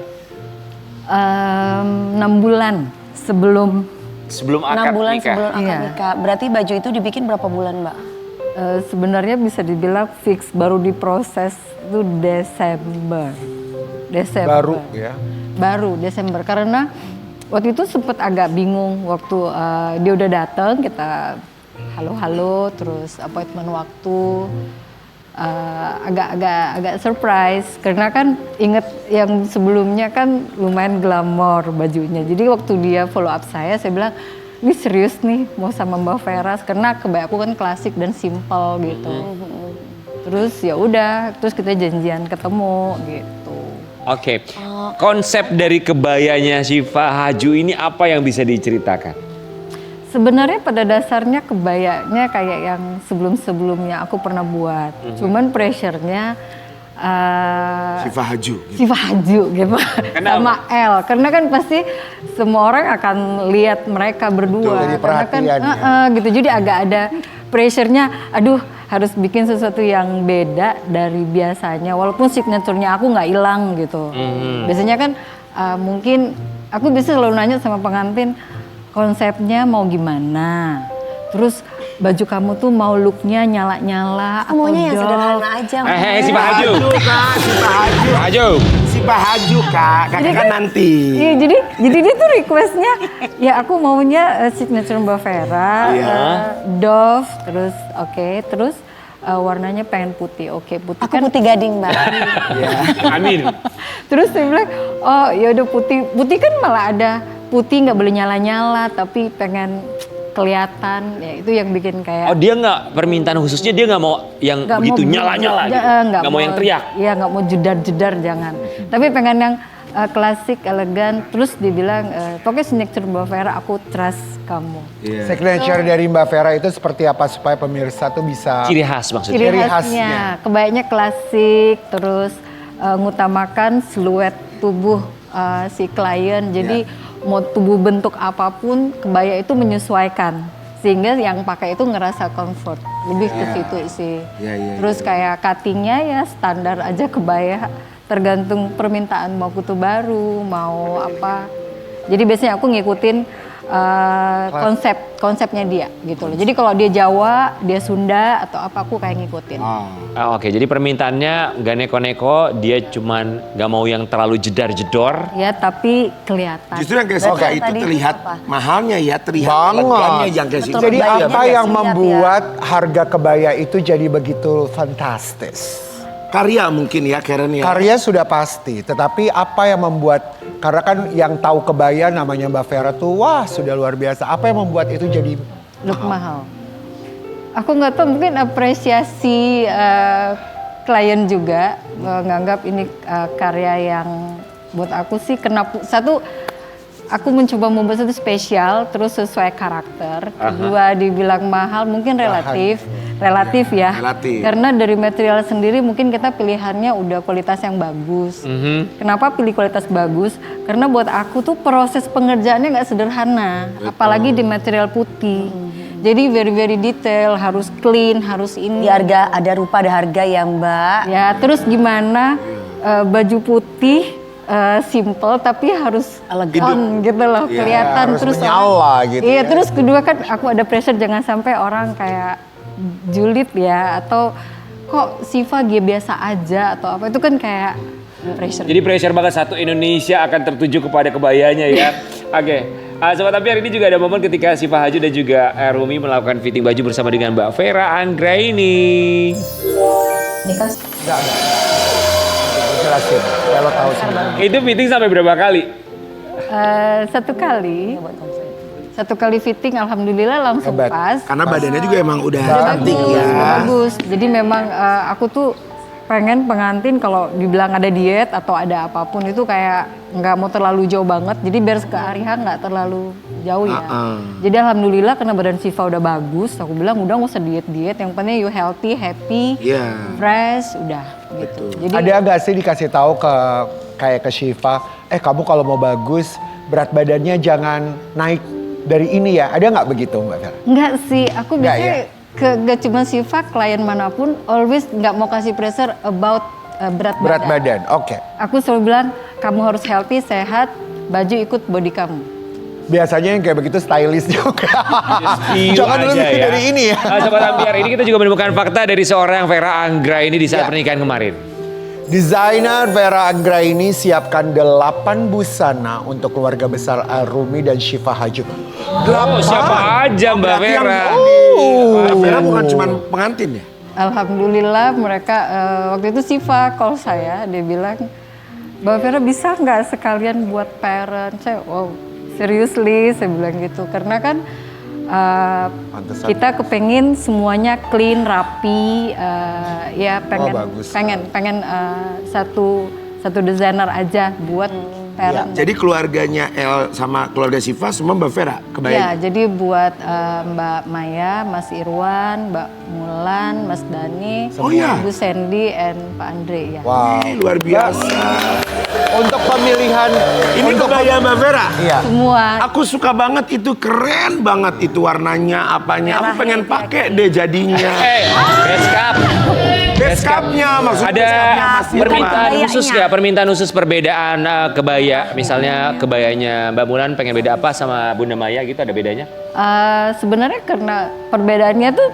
6 bulan sebelum Sebelum 6 akad bulan nikah. sebelum akad Iya. nikah. Berarti baju itu dibikin berapa bulan, Mbak? sebenarnya bisa dibilang fix, baru diproses itu Desember. Baru ya. Baru Desember, karena waktu itu sempat agak bingung waktu dia udah datang, kita halo-halo terus appointment waktu. Agak surprise karena kan inget yang sebelumnya kan lumayan glamor bajunya. Jadi waktu dia follow up saya bilang ini serius nih mau sama Mbak Vera karena kebaya aku kan klasik dan simple gitu. Terus ya udah, terus kita janjian ketemu gitu. Oke. Konsep dari kebayanya Syifa Haju ini apa yang bisa diceritakan? Sebenarnya pada dasarnya kebayanya kayak yang sebelum-sebelumnya aku pernah buat. Cuman pressure-nya Syifa Haju. Syifa Haju gitu. Sama L. Karena kan pasti semua orang akan lihat mereka berdua. Jadi Karena kan perhatian gitu. Jadi agak ada pressure-nya, aduh harus bikin sesuatu yang beda dari biasanya. Walaupun signaturenya aku nggak hilang gitu. Biasanya kan mungkin aku bisa selalu nanya sama pengantin, konsepnya mau gimana, terus baju kamu tuh mau looknya nyala-nyala atau Maunya yang doll? sederhana aja. Syifa Haju. Syifa Haju. Syifa Haju kak, kakak kan nanti. Iya, jadi dia tuh requestnya, ya aku maunya signature Mbak Vera, Dove, terus terus warnanya pengen putih, putih Aku putih gading, Mbak. Amin. Terus saya bilang, oh ya udah putih kan malah ada putih nggak boleh nyala-nyala, tapi pengen kelihatan, ya itu yang bikin kayak. Oh dia nggak, permintaan khususnya dia nggak mau yang Nggak begitu mau nyala-nyala gitu? nggak Nggak mau yang teriak? Iya, nggak mau jedar-jedar, jangan. Tapi pengen yang klasik, elegan. Terus dibilang, pokoknya signature Mbak Vera, aku trust kamu. Signature dari Mbak Vera itu seperti apa supaya pemirsa tuh bisa Ciri khas maksudnya? Ciri Ciri khasnya, khasnya. kebayanya klasik, terus ngutamakan siluet tubuh si klien. Jadi mau tubuh bentuk apapun, kebaya itu menyesuaikan. Sehingga yang pakai itu ngerasa comfort. Lebih ke situ sih. Terus kayak cuttingnya ya standar aja kebaya. Tergantung permintaan, mau kutu baru, mau apa. Jadi biasanya aku ngikutin konsepnya dia gitu loh. Jadi kalau dia Jawa, dia Sunda atau apa, aku kayak ngikutin. Oke, jadi permintaannya nggak neko-neko, dia cuman nggak mau yang terlalu jedar-jedor. Ya tapi kelihatan. Justru yang kayak Sika itu tadi terlihat apa? mahalnya ya, terlihat Banget. elegannya yang kayak Sika. Jadi Kebayanya apa nggak yang siap membuat harga kebaya itu jadi begitu fantastis? Karya mungkin ya Karen ya. Karya sudah pasti, tetapi apa yang membuat, karena kan yang tahu kebaya namanya Mbak Vera tuh wah sudah luar biasa. Apa yang membuat itu jadi Look mahal. Aku nggak tahu, mungkin apresiasi klien juga nganggap ini karya yang buat aku sih satu, aku mencoba membuat itu spesial, terus sesuai karakter. Kedua, dibilang mahal, mungkin relatif ya. Relatif. Karena dari material sendiri mungkin kita pilihannya udah kualitas yang bagus. Kenapa pilih kualitas bagus? Karena buat aku tuh proses pengerjaannya nggak sederhana, apalagi di material putih. Jadi very detail, harus clean, harus ini. Di harga, ada rupa, ada harga ya, Mbak. Ya, terus gimana baju putih simple tapi harus elegan gitu loh, kelihatan harus terus menyala gitu Iya, ya. terus kedua kan aku ada pressure jangan sampai orang kayak julid ya, atau kok Syifa biasa aja atau apa, itu kan kayak pressure. Jadi pressure banget, satu Indonesia akan tertuju kepada kebayanya ya. Oke. Sobat Tapi hari ini juga ada momen ketika Syifa Haju dan juga Rumi melakukan fitting baju bersama dengan Mbak Vera Anggraini. jelasin? Kalau tahu sebenarnya. Itu fitting sampai berapa kali? Satu kali fitting alhamdulillah langsung Hebat. pas. Karena badannya juga emang udah Udah cantik bagus, ya. udah bagus. Jadi memang aku tuh pengen pengantin kalau dibilang ada diet atau ada apapun itu kayak nggak mau terlalu jauh banget. Jadi biar ke Ariha nggak terlalu jauh ya. Jadi alhamdulillah karena badan Siva udah bagus, aku bilang udah nggak usah diet-diet, yang penting you healthy, happy, fresh, udah gitu. Jadi Ada gak sih dikasih tahu kayak ke Syifa, kamu kalau mau bagus berat badannya jangan naik dari ini ya, ada nggak begitu Mbak Vera? Enggak sih, aku Nggak biasanya ya? gak cuma Siva, klien manapun always nggak mau kasih pressure about berat badan, oke. Aku selalu bilang kamu harus healthy, sehat, baju ikut body kamu. Biasanya yang kayak begitu stylish juga. View Jangan aja lebih ya. dari ini ya. Sobat Ambiar, ini kita juga menemukan fakta dari seorang Vera Anggraini di saat pernikahan kemarin. Desainer Vera Anggraini siapkan 8 busana untuk keluarga besar Arumi dan Syifa Haju. Siapa aja Mbak Vera? Mbak Vera bukan cuma pengantin ya? Alhamdulillah mereka waktu itu Siva call saya, dia bilang, Mbak Vera bisa nggak sekalian buat parent? Saya, wow, seriously, saya bilang gitu. Karena kan kita kepengin semuanya clean, rapi, ya pengen satu desainer aja buat parent. Jadi keluarganya El sama keluarga Syifa semua Mbak Vera kebayang? Ya, jadi buat Mbak Maya, Mas Irwan, Mbak Mulan, Mas Dani, Bu Sandy, and Pak Andre ya. Wow, luar biasa. Untuk pemilihan ini kebaya Mbak Vera? Iya. Semua. Aku suka banget itu, keren banget itu warnanya, apanya. Aku pengen pakai deh jadinya. Beskapnya maksudnya. Ada permintaan khusus nggak? Permintaan khusus perbedaan kebaya, misalnya kebayanya Mbak Mulan pengen beda apa sama Bunda Maya gitu, ada bedanya? Sebenarnya karena perbedaannya tuh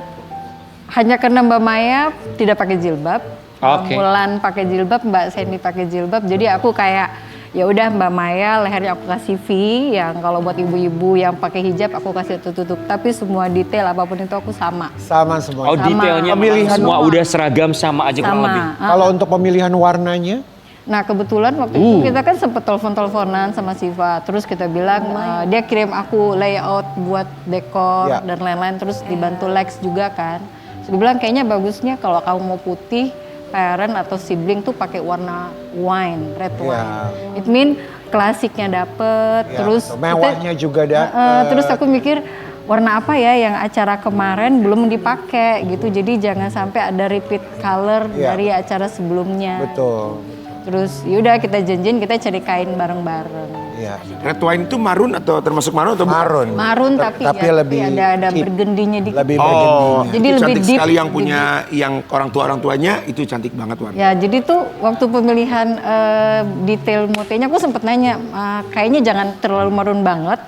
hanya karena Mbak Maya tidak pakai jilbab, Mbak Mulan pakai jilbab, Mbak Sandy pakai jilbab. Jadi aku kayak ya udah Mbak Maya lehernya aku kasih V, yang kalau buat ibu-ibu yang pakai hijab aku kasih tutup. Tapi semua detail apapun itu aku sama. Sama semua. Oh, detailnya pemilihan semua udah seragam sama aja kurang lebih. Kalau untuk pemilihan warnanya? Nah kebetulan waktu itu kita kan sempet telepon-teleponan sama Siva. Terus kita bilang dia kirim aku layout buat dekor dan lain-lain. Terus dibantu Lex juga kan. Terus dia bilang kayaknya bagusnya kalau kamu mau putih, parent atau sibling tuh pakai warna wine, red wine. It mean klasiknya dapet, terus mewahnya juga dapet. Terus aku mikir warna apa ya yang acara kemarin belum dipakai gitu. Jadi jangan sampai ada repeat color dari acara sebelumnya. Betul. Terus yaudah kita janjiin kita cari kain bareng-bareng. Iya. Red wine itu marun atau termasuk marun atau marun? Marun tapi ya, lebih ada burgundinya dikit. Lebih burgundinya. Jadi lebih cantik deep. sekali yang punya yang orang tuanya itu cantik banget warna. Ya jadi tuh waktu pemilihan detail motenya aku sempet nanya kayaknya jangan terlalu marun banget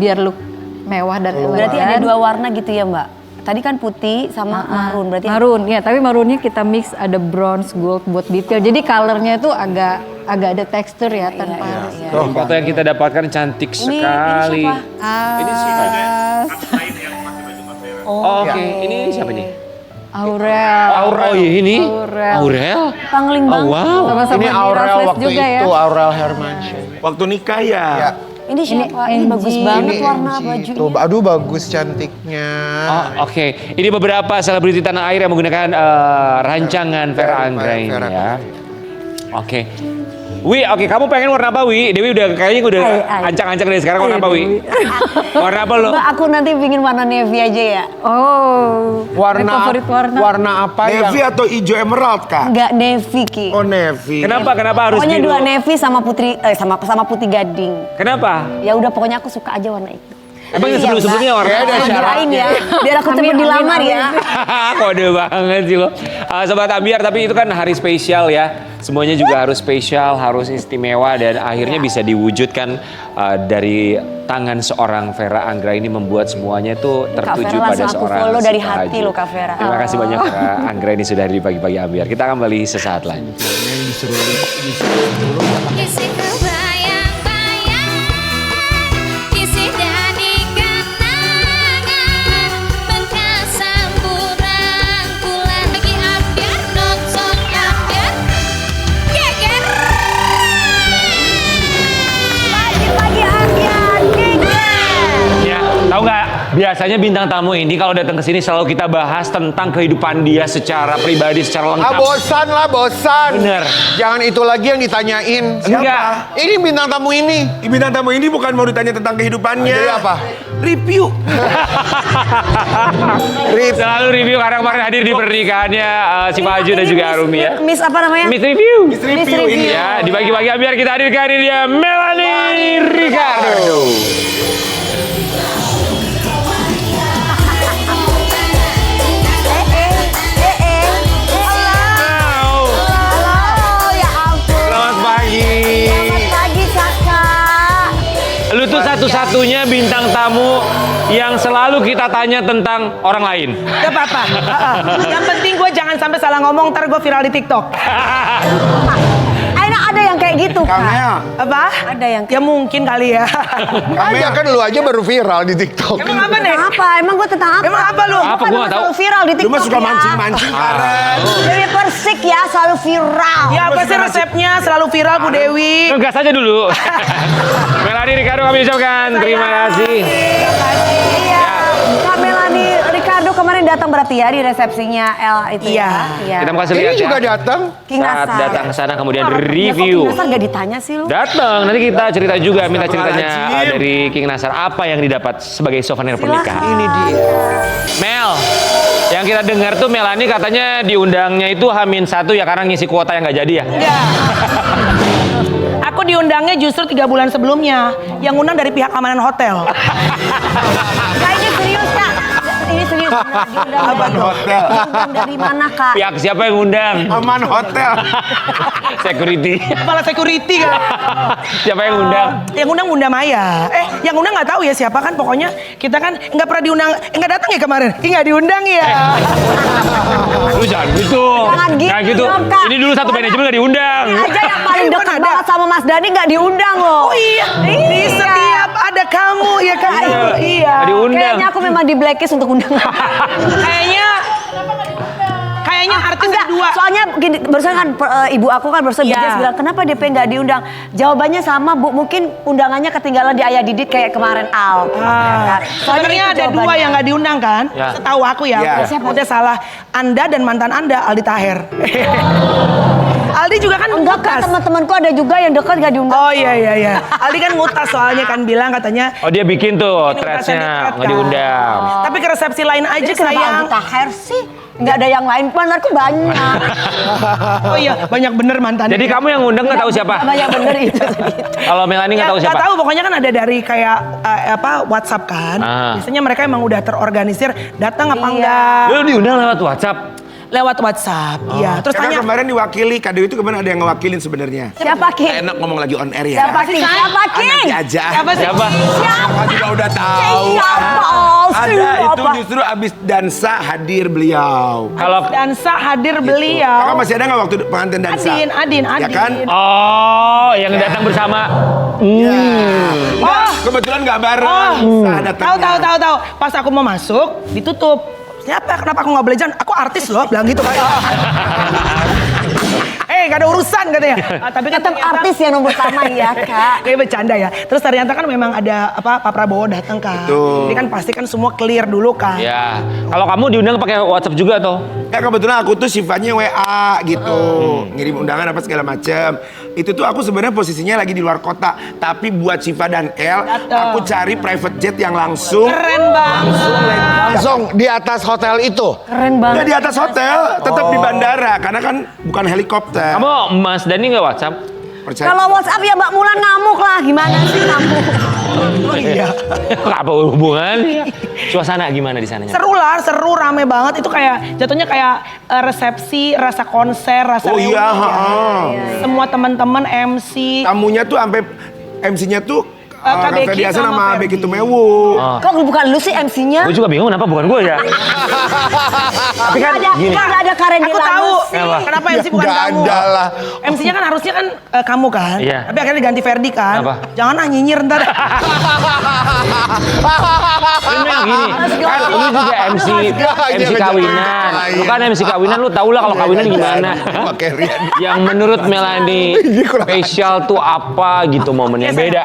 biar look mewah dan elegan. Berarti ada 2 warna gitu ya Mbak? Tadi kan putih sama marun berarti. Marun ya, tapi marunnya kita mix ada bronze gold buat detail. Jadi colornya itu agak ada tekstur ya tanpa. Foto yang kita dapatkan cantik sekali. Ini siapa? Oke, ini siapa nih? Aurel. Oh ini? Aurel? Pangling banget. Oh, wow. Sama-sama ini Aurel waktu juga itu, ya. Aurel Hermansyah. Waktu nikah ya. Ini siapa? Ini bagus banget warna bajunya. Aduh bagus cantiknya. Oh, oke. Ini beberapa selebriti tanah air yang menggunakan rancangan Vera Anggraini ya. Oke. Wi, kamu pengen warna apa Wi? Dewi kayaknya udah ancang-ancang dari sekarang warna apa Wi? Warna apa lo? Mbak, aku nanti pingin warna navy aja ya. Oh, favorit warna apa navy atau hijau emerald Kak? Enggak navy Ki. Oh navy. Kenapa harus pokoknya biru? 2 navy sama putih gading. Kenapa? Ya udah pokoknya aku suka aja warna itu. Emang sebelum-sebelumnya warna ada Kirain ya, biar aku cepet dilamar ya. Kode banget sih lo. Sobat Ambiar, tapi itu kan hari spesial ya. Semuanya juga harus spesial, harus istimewa dan akhirnya bisa diwujudkan dari tangan seorang Vera Anggraini membuat semuanya itu tertuju pada seorang. Aku follow dari Syifa hati Haju. lo Kak Vera. Terima kasih banyak Vera Anggraini sudah hadir di pagi-pagi Ambiar. Kita kembali sesaat lagi. Isi kebayang-bayang, isi dari kenangan, bekas samburan bulan bagi Ambiar, nonton Ambiar, geger. Pagi-pagi Ambiar, geger. Ya, tahu nggak? Biasanya bintang tamu ini kalau datang ke sini selalu kita bahas tentang kehidupan dia secara pribadi, secara lengkap. bosan lah, bosan. Bener. Jangan itu lagi yang ditanyain. Enggak. Ini bintang tamu ini. Bintang tamu ini bukan mau ditanya tentang kehidupannya. Jadi apa? Review. Selalu review karena kemarin hadir di pernikahannya si Maju dan juga Arumi ya. Miss apa namanya? Miss Review. Miss Review ini. Ya, dibagi-bagi biar kita hadirkan ini dia Melanie Ricardo. Selamat pagi kakak. Lu tuh satu-satunya bintang tamu yang selalu kita tanya tentang orang lain. Gak apa-apa. Yang penting gue jangan sampai salah ngomong, ntar gue viral di TikTok. Enak ada yang kayak gitu Kak. Apa? Ada yang Ya mungkin kali ya. Kamea kan lu aja baru viral di TikTok. Emang apa nih? Apa? Emang gue tentang apa? Emang apa lu? Apa gua nggak tahu. Selalu viral di Lu TikTok mah suka ya. mancing-mancing Karen. Dewi Persik ya selalu viral. Ya apa sih resepnya selalu viral Bu Dewi? Gas aja dulu. Melanie Ricardo kami ucapkan terima kasih. Iya. Kak Melanie Ricardo kemarin datang berarti ya di resepsinya L itu Iya. ya. Kita mau kasih Ini lihat juga ya. datang. King Saat Nasar. datang ke sana kemudian Ya, review. kok King Nasar gak ditanya sih lu? Datang, nanti kita cerita juga, minta ceritanya dari King Nasar apa yang didapat sebagai souvenir pernikahan. Ini dia. Mel, yang kita dengar tuh Melanie katanya diundangnya itu H-1 ya karena ngisi kuota yang nggak jadi ya. Enggak. Aku diundangnya justru 3 bulan sebelumnya. Yang undang dari pihak keamanan hotel. Kak ini serius Kak. Ini serius. Diundang Hotel. Diundang dari mana Kak? Pihak siapa yang undang? Aman hotel. Security. Kepala security kan. Siapa yang undang? Yang undang Bunda Maya. Yang undang nggak tahu ya siapa kan. Pokoknya kita kan nggak pernah diundang. Nggak datang ya kemarin. Nggak diundang ya. Lu jangan gitu. Jangan gitu gitu. dong, Kak. Ini dulu satu manajemen nggak diundang. Ini aja yang paling Kan dekat ada. banget sama Mas Dhani gak diundang loh. Oh iya. Di setiap ada kamu ya kan. Iya. Nggak diundang. Kayaknya aku memang di blacklist untuk undangan. Kayaknya artis Enggak, dua. soalnya gini, barusan kan ibu aku kan barusan Iya. BTS bilang kenapa DP nggak diundang? Jawabannya sama Bu, mungkin undangannya ketinggalan di Ayah Didit kayak kemarin Al. Ya kan? Sebenarnya itu ada dua jawabannya. yang nggak diundang kan? Ya. Setahu aku ya. Ya. Udah salah. Anda dan mantan Anda Aldi Taher. Aldi juga kan Enggak Kak, ngutas. teman-temanku ada juga yang dekat nggak diundang. Oh iya. Aldi kan ngutas soalnya kan bilang katanya. Oh dia bikin tuh Ini threads-nya utasan di thread, nggak kan. diundang. Tapi ke resepsi lain aja Jadi kenapa sayang. Aldi Taher sih? Nggak ada yang lain, mantanku banyak. Oh iya, banyak bener mantannya. Jadi kamu yang ngundang nggak tahu siapa? Banyak bener itu. Kalau Melanie nggak tahu siapa? Nggak tahu, pokoknya kan ada dari kayak WhatsApp kan. Ah. Biasanya mereka emang udah terorganisir, datang apa Iya. enggak? Lu diundang lewat WhatsApp. Lewat WhatsApp. Iya, terus Karena tanya. kemarin diwakili, Kak Dewi itu kemarin ada yang ngewakilin sebenarnya. Siapa King? Enak ngomong lagi on air ya. Siapa King? Siapa King? Nanti aja. Siapa sih? Siapa? Kakak juga udah tahu. Siapa? Ada itu Siapa? justru abis dansa hadir beliau. Kalau Dansa hadir Kakak beliau. masih ada nggak waktu pengantin dansa? Adin. Ya kan? oh yang datang bersama. Oh, kebetulan nggak bareng. Sah datangnya. Tahu. Pas aku mau masuk, ditutup. Siapa? Kenapa aku nggak boleh jalan? Aku artis loh, bilang gitu kan. Gak ada urusan katanya. Tapi kan Tetap ternyata- artis yang nomor pertama ya Kak. Kayak bercanda ya. Terus ternyata kan memang ada Pak Prabowo datang kan. Betul. Jadi kan pasti kan semua clear dulu kan. Ya, kalau kamu diundang pakai WhatsApp juga toh? Ya kebetulan aku tuh sifatnya WA gitu, ngirim undangan apa segala macam. Itu tuh aku sebenarnya posisinya lagi di luar kota, tapi buat Siva dan El, aku cari private jet yang langsung. Keren banget. Langsung di atas hotel itu. Keren Ya banget. di atas hotel, tetap di bandara, karena kan bukan helikopter. Kamu Mas Dhani nggak WhatsApp? Percaya? Kalau WhatsApp ya Mbak Mulan ngamuk lah. Gimana sih ngamuk? Oh iya. Apa hubungan? Suasana gimana di sananya? Seru rame banget. Itu kayak jatuhnya kayak resepsi, rasa konser, rasa Oh reuni iya, ya. Semua teman-teman MC. Tamunya tuh sampai MC-nya tuh Kak Kak Becky Ferdiasa sama sama Ferdi. Becky Tumewu. Kok bukan lu sih MC-nya? Gue juga bingung kenapa bukan gue ya. Tapi kan gini. Nggak ada Karen Aku Dilamus tahu sih. kenapa MC bukan Nggak kamu. ada lah. MC-nya kan harusnya kan kamu kan. Iya. Tapi akhirnya diganti Ferdi kan. Apa? Jangan nyinyir ntar. Ini memang gini, kan lu juga MC kawinan. Lu kan MC kawinan, lu tau lah kalau kawinan gimana. Pakai Rian. Yang menurut Melanie spesial tuh apa gitu momennya beda.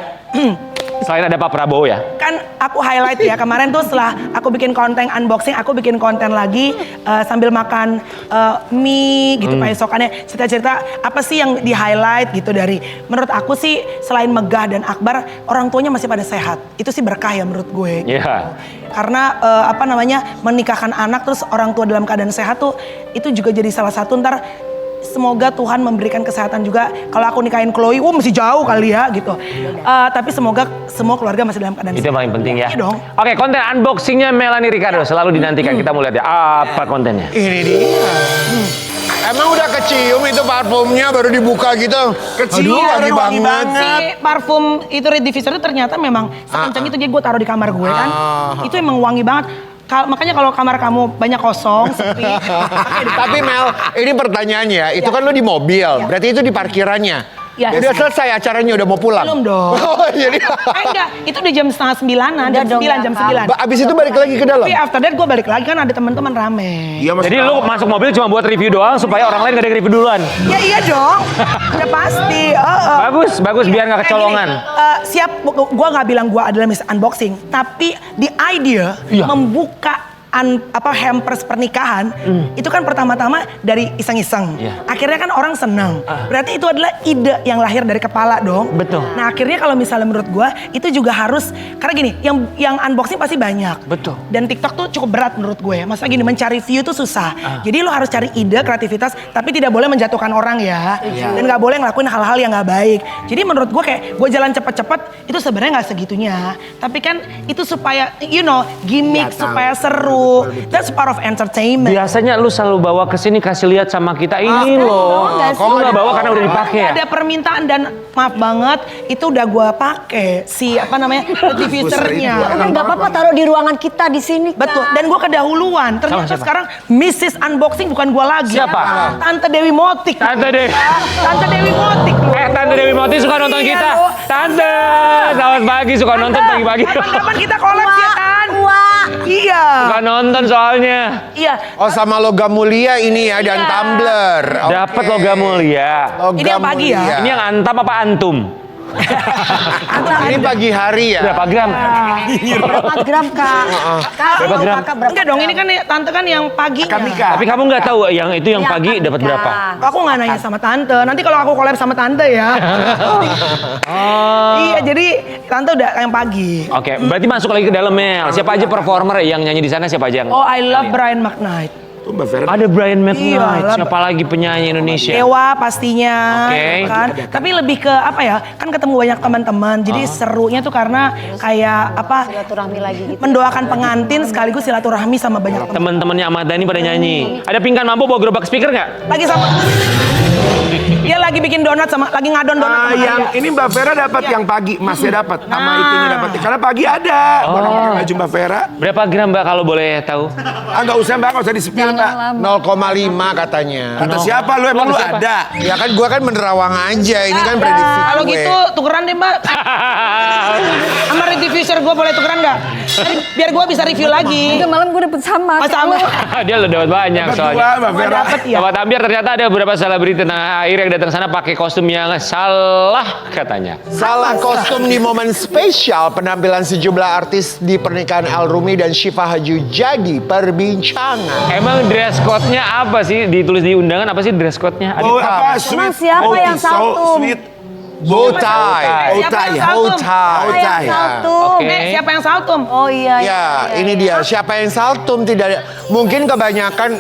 Selain ada Pak Prabowo ya. Kan aku highlight ya kemarin tuh setelah aku bikin konten unboxing, aku bikin konten lagi sambil makan mie gitu paesokannya, cerita-cerita apa sih yang di highlight gitu dari menurut aku sih selain Megah dan Akbar orang tuanya masih pada sehat, itu sih berkah ya menurut gue. Iya. Karena apa namanya menikahkan anak terus orang tua dalam keadaan sehat tuh itu juga jadi salah satu ntar. Semoga Tuhan memberikan kesehatan juga. Kalau aku nikahin Chloe, masih jauh kali ya gitu. Tapi semoga semua keluarga masih dalam keadaan Itu yang paling penting ya. Iya dong. Oke, konten unboxingnya Melanie Ricardo selalu dinantikan. Kita mau lihat ya apa kontennya. Ini dia. Emang udah kecium itu parfumnya baru dibuka gitu. Kecium, wangi wangi banget. Si parfum itu Red Diffuser itu ternyata memang sekencang itu, jadi gue taruh di kamar gue kan. Itu emang wangi banget. Makanya kalau kamar kamu banyak kosong, sepi. Tapi Mel, ini pertanyaannya, itu kan lo di mobil, berarti itu di parkirannya. Ya. Udah selesai acaranya, udah mau pulang? Belum dong. Oh, jadi Enggak, itu udah jam 8:30-an, jam 9, jam 9. abis itu balik lagi ke dalam? Tapi after that gue balik lagi kan ada teman-teman rame. Iya, Mas. Jadi lu masuk mobil cuma buat review doang supaya orang lain gak ada yang review duluan. Ya iya dong, udah pasti. Bagus biar gak kecolongan. Siap, gue nggak bilang gue adalah Miss Unboxing, tapi the idea membuka hampers pernikahan itu kan pertama-tama dari iseng-iseng. Akhirnya kan orang senang. Berarti itu adalah ide yang lahir dari kepala dong. Betul. Nah akhirnya kalau misalnya menurut gue itu juga harus, karena gini, yang unboxing pasti banyak. Betul. Dan TikTok tuh cukup berat menurut gue. Maksudnya gini, mencari view tuh susah. Jadi lo harus cari ide, kreativitas, tapi tidak boleh menjatuhkan orang ya. Dan nggak boleh ngelakuin hal-hal yang nggak baik. Jadi menurut gue kayak gue jalan cepet-cepet itu sebenarnya nggak segitunya. Tapi kan itu supaya gimmick, supaya seru. That's part of entertainment. Biasanya lu selalu bawa ke sini kasih lihat sama kita ini loh. Kamu nggak bawa karena udah dipakai ya? Ada permintaan dan maaf banget itu udah gua pakai si diffusernya. Nggak apa-apa taruh di ruangan kita di sini. Betul. Dan gua kedahuluan. Ternyata sekarang Mrs. Unboxing bukan gua lagi. Siapa? Tante Dewi Motik. Tante Dewi. Tante Dewi Motik. Tante Dewi Motik suka nonton Iya, kita. loh. Tante, selamat pagi suka nonton pagi-pagi. Kapan-kapan kita collab ya kan? Iya. Suka nonton soalnya. Iya. Oh sama logam mulia ini ya, dan tumbler. Dapat logam mulia. Ini yang pagi ya? Ini yang antam apa antum? Ini pagi hari ya. Berapa gram? Berapa gram kak? Berapa gram? Enggak dong, ini kan tante kan yang pagi. Tapi kamu nggak tahu yang itu yang pagi dapat berapa? Aku nggak nanya sama tante. Nanti kalau aku collab sama tante ya. Iya, jadi tante udah yang pagi. Oke, berarti masuk lagi ke dalam Mel. Siapa aja performer yang nyanyi di sana? Siapa aja yang? Oh, I love Brian McKnight. Ada Brian McKnight. Iya, Siapa lagi penyanyi Indonesia? Dewa pastinya, Oke. kan. Tapi lebih ke apa ya? Kan ketemu banyak teman-teman. Jadi serunya tuh karena kayak apa? Silaturahmi lagi gitu. Mendoakan pengantin sekaligus silaturahmi sama banyak teman. Teman-temannya Ahmad Dhani pada nyanyi. Ada pingkan mampu bawa gerobak speaker nggak? Lagi sama. Dia lagi bikin donat sama lagi ngadon donat sama Yang dia. ini Mbak Vera dapat yang pagi, Masnya dapat, sama itunya dapat. Karena pagi ada. Orang pakai baju Mbak Vera. Berapa gram Mbak kalau boleh tahu? Nggak usah Mbak, nggak usah di-spill Mbak. 0,5 katanya. Kata siapa lu emang lu Siapa? ada? Ya kan gua kan menerawang aja, ini kan prediksi Kalau gue. gitu tukeran deh Mbak. Sama Red Diffuser gue boleh tukeran nggak? Biar gue bisa review lagi. Itu malam gue dapet sama. Oh, sama. Dia udah dapat banyak Dapat soalnya. dua Mbak Vera. Dapat ya. Sobat Ambiar ternyata ada beberapa selebriti tanah air yang datang sana pakai kostum yang salah katanya. Salah kostum di momen spesial penampilan sejumlah artis di pernikahan Al Rumi dan Syifa Haju jadi perbincangan. Emang dress code-nya apa sih? Ditulis di undangan apa sih dress code-nya? Oh apa? Emang siapa yang saltum? Sweet. Bow tie. Siapa yang ya. saltum? Bow tie. Yang saltum. Oke. Siapa yang saltum? Oh iya. Ya, ini dia. Siapa yang saltum tidak ada. Mungkin kebanyakan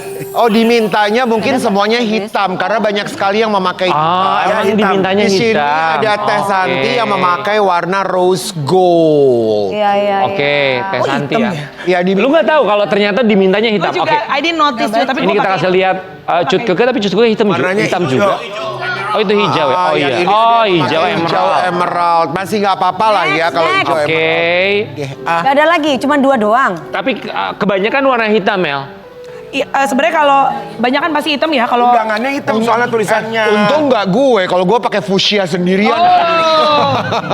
dimintanya mungkin semuanya hitam karena banyak sekali yang memakai hitam. Emang hitam. dimintanya Di sini hitam. ada Teh Santi Oke. yang memakai warna rose gold. Iya. Oke, Teh Santi ya. Ya, Lu nggak tahu kalau ternyata dimintanya Gue hitam. juga, Oke. I didn't notice juga, tapi Ini gue kita pakai. kasih lihat cut keke tapi cut keke hitam, Warnanya hitam hijau. juga. Oh itu hijau ya? Oh yang iya. ini Oh dia hijau pakai emerald. emerald. Masih nggak apa-apa lah ya kalau hijau Oke. emerald. Gak ada lagi, cuma 2 doang. Tapi kebanyakan warna hitam Mel. Sebenarnya kalau banyak kan pasti hitam ya kalau. Undangannya hitam soalnya tulisannya. Untung nggak gue, kalau gue pakai fuchsia sendirian.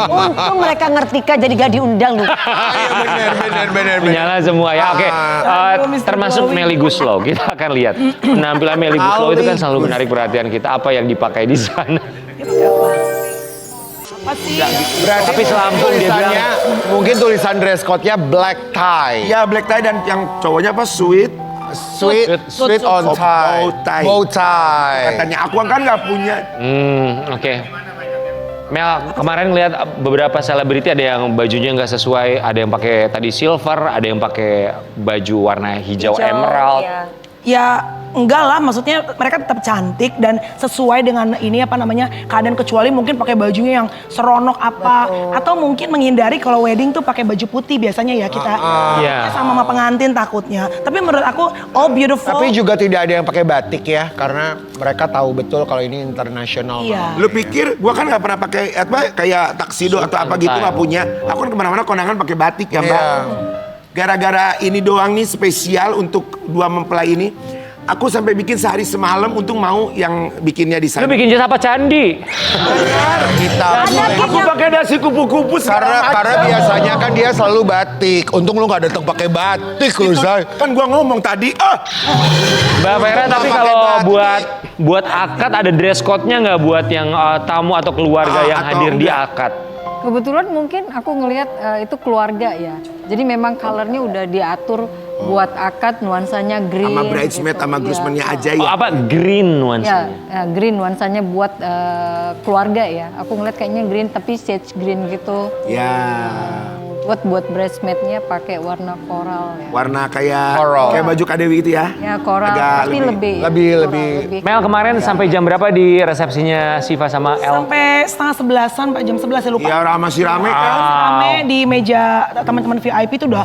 Untung mereka ngerti Kak, jadi gak diundang lu. Iya bener. Menyala semua ya. Oke. Termasuk Melly Guslow. Kita akan lihat penampilan Melly Guslow itu kan selalu menarik perhatian kita. Apa yang dipakai di sana? Apa sih? Berarti Tapi selampung dia tulisannya, mungkin tulisan dress code-nya black tie. Ya black tie dan yang cowoknya apa sweet Sweet on tie. bow tie. Bow tie. Katanya aku kan nggak punya. Oke. Mel, kemarin lihat beberapa selebriti ada yang bajunya nggak sesuai, ada yang pakai tadi silver, ada yang pakai baju warna hijau emerald. ya. Ya enggak lah, maksudnya mereka tetap cantik dan sesuai dengan ini apa namanya keadaan, kecuali mungkin pakai bajunya yang seronok apa, atau mungkin menghindari kalau wedding tuh pakai baju putih biasanya ya kita Iya. sama pengantin takutnya. Tapi menurut aku all beautiful. Tapi juga tidak ada yang pakai batik ya, karena mereka tahu betul kalau ini internasional. Iya. Lu pikir gua kan nggak pernah pakai apa kayak taksido atau apa gitu nggak punya. Aku kan kemana-mana kondangan pakai batik ya Mbak. Iya. Gara-gara ini doang nih spesial untuk dua mempelai ini. Aku sampai bikin sehari semalam untuk mau yang bikinnya di sana. Lu bikin jas apa candi? Kita Aku pakai dasi kupu-kupu karena biasanya kan dia selalu batik. Untung lu nggak datang pakai batik lu, Zai. Kan gua ngomong tadi, Mbak Vera, tapi kalau buat akad ada dress code-nya nggak buat yang tamu atau keluarga yang atau hadir di enggak? akad? Kebetulan mungkin aku ngelihat itu keluarga ya. Jadi memang colornya udah diatur buat akad, nuansanya green. sama bridesmaid sama Iya. groomsmennya aja Oh, ya. apa green Ya, nuansanya? green nuansanya buat keluarga ya. Aku ngeliat kayaknya green tapi sage green gitu. Ya. Buat bridesmaidnya pakai warna koral ya. Warna kayak Coral. kayak baju Kadewi itu ya. Ya koral Agak tapi lebih lebih- Mel, kemarin sampai jam berapa di resepsinya Siva sama El? Sampai setengah 11-an Pak, jam 11 saya lupa. Iya, orang masih rame kan. Rame di meja teman-teman VIP itu udah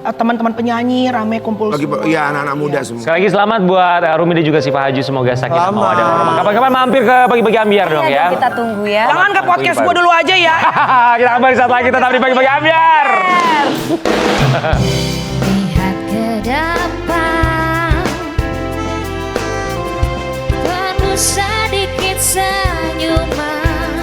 teman-teman penyanyi rame kumpul Lagi semua. iya anak-anak muda semua. Sekali lagi selamat buat Rumi dan juga Siva Haju, semoga sakinah mawaddah warahmah. Kapan-kapan mampir ke Pagi-Pagi Ambiar dong ya. Kita tunggu ya. Jangan ke podcast gue dulu aja ya. Kita kembali saat lagi tetap di Pagi-Pagi Ambiar. Lihat ke depan, penuh sedikit senyuman.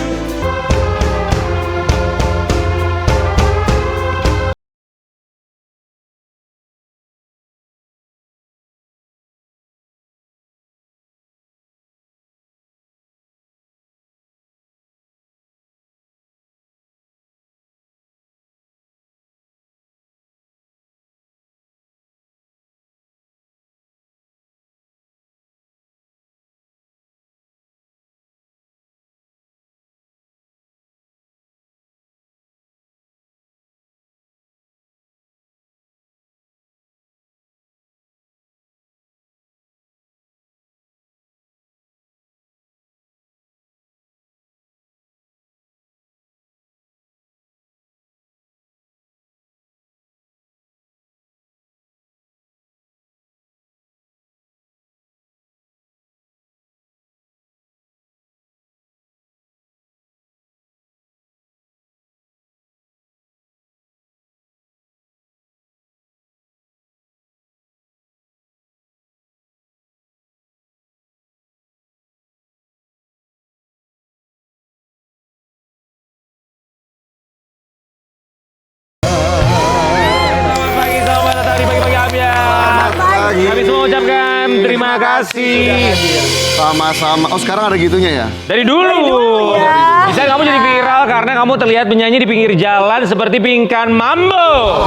Pagi sahabat, tetap di Pagi-Pagi Ambiar. Kami semua ucapkan terima kasih. Sama-sama. Oh sekarang ada gitunya ya? Dari dulu. Bisa kamu jadi viral karena kamu terlihat menyanyi di pinggir jalan seperti Pinkan Mambo.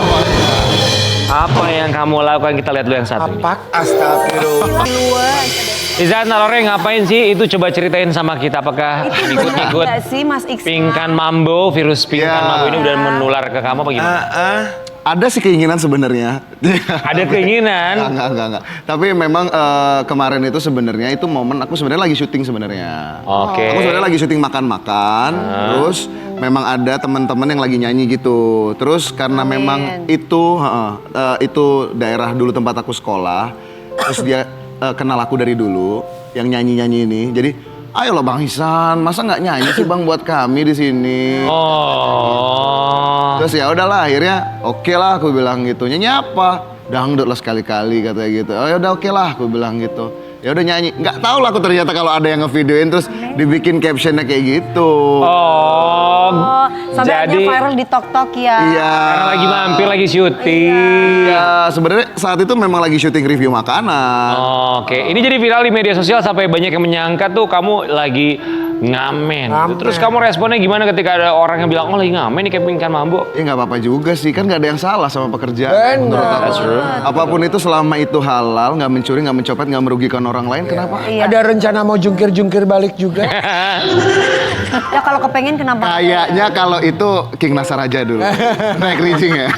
Apa yang kamu lakukan, kita lihat dulu yang satu ini. Astagfirullah. Izan Nalore ngapain sih itu, coba ceritain sama kita, apakah ikut-ikut Enggak sih Mas Iksan? Pinkan Mambo, virus Pinkan Ya. Mambo ini udah menular ke kamu apa gimana? Ada sih keinginan sebenarnya. Ada keinginan? Enggak. Tapi memang kemarin itu sebenarnya itu momen aku sebenarnya lagi syuting sebenarnya. Oke. Aku sebenarnya lagi syuting makan-makan. Terus memang ada teman-teman yang lagi nyanyi gitu. Terus karena memang itu daerah dulu tempat aku sekolah. Terus dia kenal aku dari dulu yang nyanyi-nyanyi ini. Jadi ayolah Bang Hisan, masa nggak nyanyi sih Bang buat kami di sini? Oh. Terus ya udahlah akhirnya oke lah aku bilang gitu. Nyanyi apa? Dangdut lah sekali-kali katanya gitu. Oh ya udah oke lah aku bilang gitu. Ya udah nyanyi. Nggak tahu lah aku ternyata kalau ada yang ngevideoin terus dibikin captionnya kayak gitu. Oh. Sampai Jadi akhirnya viral di TikTok ya. Iya. karena lagi mampir, lagi syuting. Iya, sebenarnya saat itu memang lagi syuting review makanan. Oke, ini jadi viral di media sosial sampai banyak yang menyangka tuh kamu lagi ngamen. Gitu. Terus kamu responnya gimana ketika ada orang yang bilang, oh lagi ngamen nih kayak ikan mambo? Ya nggak apa-apa juga sih, kan nggak ada yang salah sama pekerjaan. Menurut aku. Apapun itu selama itu halal, nggak mencuri, nggak mencopet, nggak merugikan orang lain, kenapa? Ada rencana mau jungkir-jungkir balik juga? Ya kalau kepengen kenapa? Kayaknya kalau itu King Nasar aja dulu. Naik rijing ya.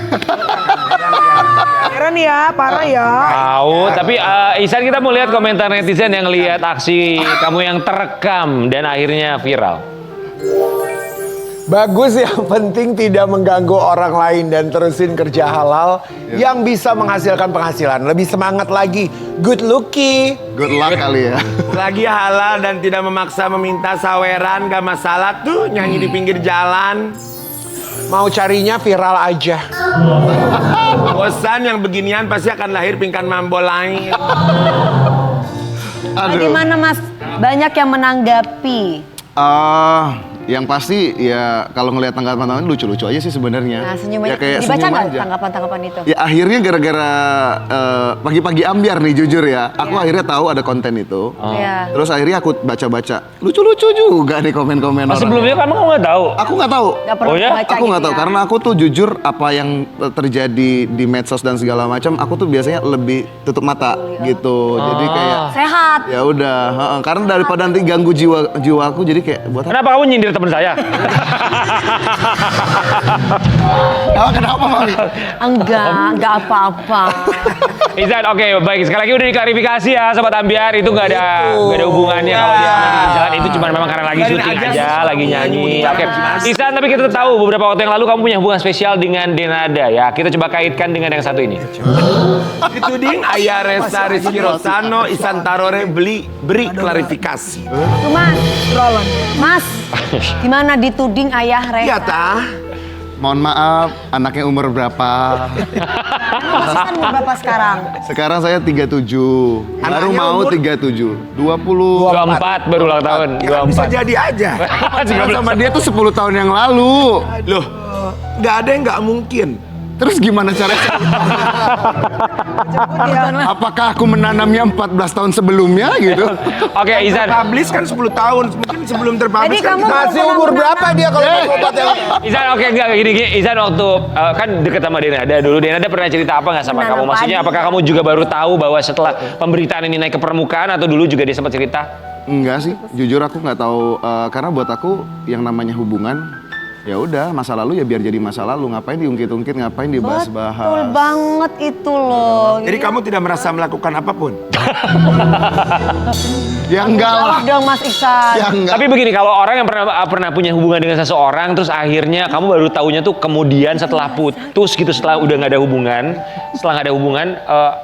Keren ya, parah ya. Tahu, tapi Ihsan kita mau lihat komentar netizen yang lihat aksi kamu yang terekam dan akhirnya viral. Bagus, yang penting tidak mengganggu orang lain dan terusin kerja halal yang bisa menghasilkan penghasilan. Lebih semangat lagi. Good looking. Good luck kali ya. Lagi halal dan tidak memaksa meminta saweran, gak masalah tuh nyanyi di pinggir jalan. Mau carinya viral aja. Bosan yang beginian pasti akan lahir pingkan mambo lain. Bagaimana Mas? Banyak yang menanggapi. Yang pasti ya kalau ngelihat tanggapan-tanggapan lucu-lucu aja sih sebenarnya. Nah, senyum aja. Ya kayak Dibaca senyum nggak aja. tanggapan-tanggapan itu? Ya akhirnya gara-gara pagi-pagi ambiar nih jujur ya. Aku akhirnya tahu ada konten itu. Iya. Terus akhirnya aku baca-baca. Lucu-lucu juga nih komen-komen orang. Sebelumnya kamu nggak tahu? Aku nggak tahu. Nggak pernah baca Aku nggak gitu tahu ya? karena aku tuh jujur apa yang terjadi di medsos dan segala macam. Aku tuh biasanya lebih tutup mata gitu. Jadi kayak Sehat. ya udah. Karena daripada nanti ganggu jiwa aku jadi kayak buat apa? Kenapa kamu nyindir teman saya? Kenapa Mami? Enggak apa-apa. Ihsan, oke, baik. Sekali lagi udah diklarifikasi ya, Sobat Ambiar. Itu nggak ada hubungannya kalau dia meninggi jalan. Itu cuma memang karena lagi syuting aja, lagi nyanyi. Oke, Ihsan, tapi kita tahu beberapa waktu yang lalu kamu punya hubungan spesial dengan Denada ya. Kita coba kaitkan dengan yang satu ini. Dituding Ayah Reza Rizky Rosano, Ihsan Tarore beri klarifikasi. Tuh Mas, gimana dituding ayah Reza? Iya tah. Mohon maaf, anaknya umur berapa? Mas kan umur berapa sekarang? Sekarang saya 37. Baru mau 37. 24 baru ulang tahun. Ya, bisa jadi aja. Pacaran sama dia tuh 10 tahun yang lalu. Loh, nggak ada yang nggak mungkin. Terus gimana caranya? Apakah aku menanamnya 14 tahun sebelumnya gitu? Oke, Ihsan. Publish kan 10 tahun, mungkin sebelum terpublish Jadi kan kamu kita Masih umur berapa dia kalau mau obat ya? Ihsan, oke, enggak gini. Ihsan waktu kan deket sama Denada dulu. Denada pernah cerita apa nggak sama Menanam kamu? Maksudnya padi. apakah kamu juga baru tahu bahwa setelah pemberitaan ini naik ke permukaan atau dulu juga dia sempat cerita? Enggak sih, jujur aku nggak tahu karena buat aku yang namanya hubungan ya udah masa lalu ya biar jadi masa lalu, ngapain diungkit-ungkit, ngapain Betul dibahas-bahas. banget itu loh. Jadi kamu tidak merasa melakukan apapun? Ya enggak lah. Jawab dong Mas Ihsan. Ya enggak. Tapi begini, kalau orang yang pernah punya hubungan dengan seseorang, terus akhirnya kamu baru taunya tuh kemudian setelah putus gitu, setelah udah nggak ada hubungan,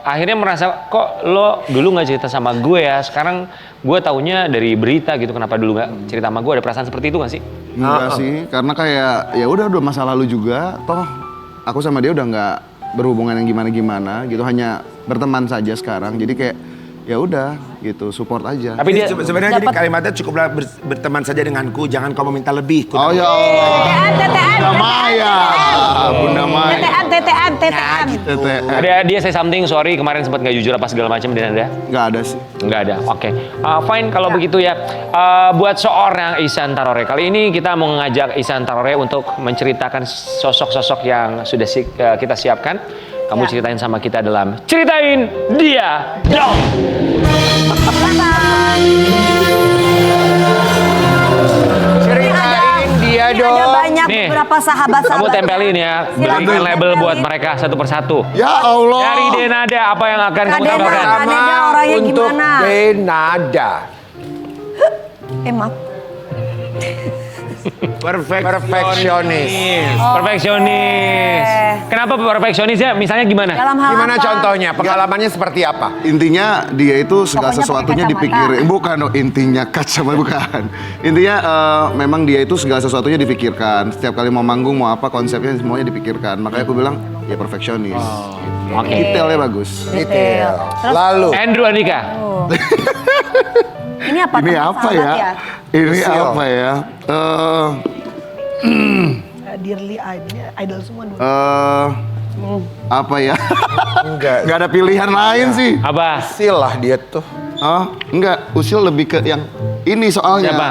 akhirnya merasa kok lo dulu nggak cerita sama gue ya, sekarang gue taunya dari berita gitu, kenapa dulu nggak cerita sama gue? Ada perasaan seperti itu nggak sih? Enggak sih, karena kayak ya udah masa lalu juga. Toh aku sama dia udah nggak berhubungan yang gimana-gimana gitu, hanya berteman saja sekarang. Jadi kayak ya udah gitu, support aja. Tapi dia Sebenarnya jadi kalimatnya cukuplah berteman saja denganku, jangan kau meminta lebih. Oh ya Allah. Bunda Maya. Bunda Maya. TTM. ada dia say something, sorry kemarin sempat nggak jujur apa segala macam dan ada? Nggak ada sih. Nggak ada, oke. Fine kalau begitu ya. Buat seorang Ihsan Tarore, kali ini kita mau mengajak Ihsan Tarore untuk menceritakan sosok-sosok yang sudah kita siapkan. Kamu ceritain sama kita dalam Ceritain Dia Dong. Ceritain dia Ini dong. ada banyak Nih, beberapa sahabat-sahabat. Kamu tempelin ya, berikan label buat mereka satu persatu. Ya Allah. Dari Denada apa yang akan kamu Denada. tambahkan? Denada orangnya Untuk gimana? Denada. Maaf. Perfeksionis. Perfeksionis. Kenapa perfeksionis ya? Misalnya gimana? Dalam hal Gimana apa? contohnya? Pengalamannya seperti apa? Intinya dia itu segala Pokoknya sesuatunya pakai dipikirin. Bukan intinya kacamata bukan. Intinya memang dia itu segala sesuatunya dipikirkan. Setiap kali mau manggung mau apa konsepnya semuanya dipikirkan. Makanya aku bilang ya perfeksionis. Oke. Detailnya bagus. Detail. Terus Lalu. Andrew Andika. ini apa? Ini teman apa sahabat ya? Ini apa ya? Dearly idol semua dulu. Apa ya? Enggak. Nggak ada pilihan lain sih. Apa? Silah dia tuh. Oh, enggak. Usil lebih ke yang ini soalnya. Siapa?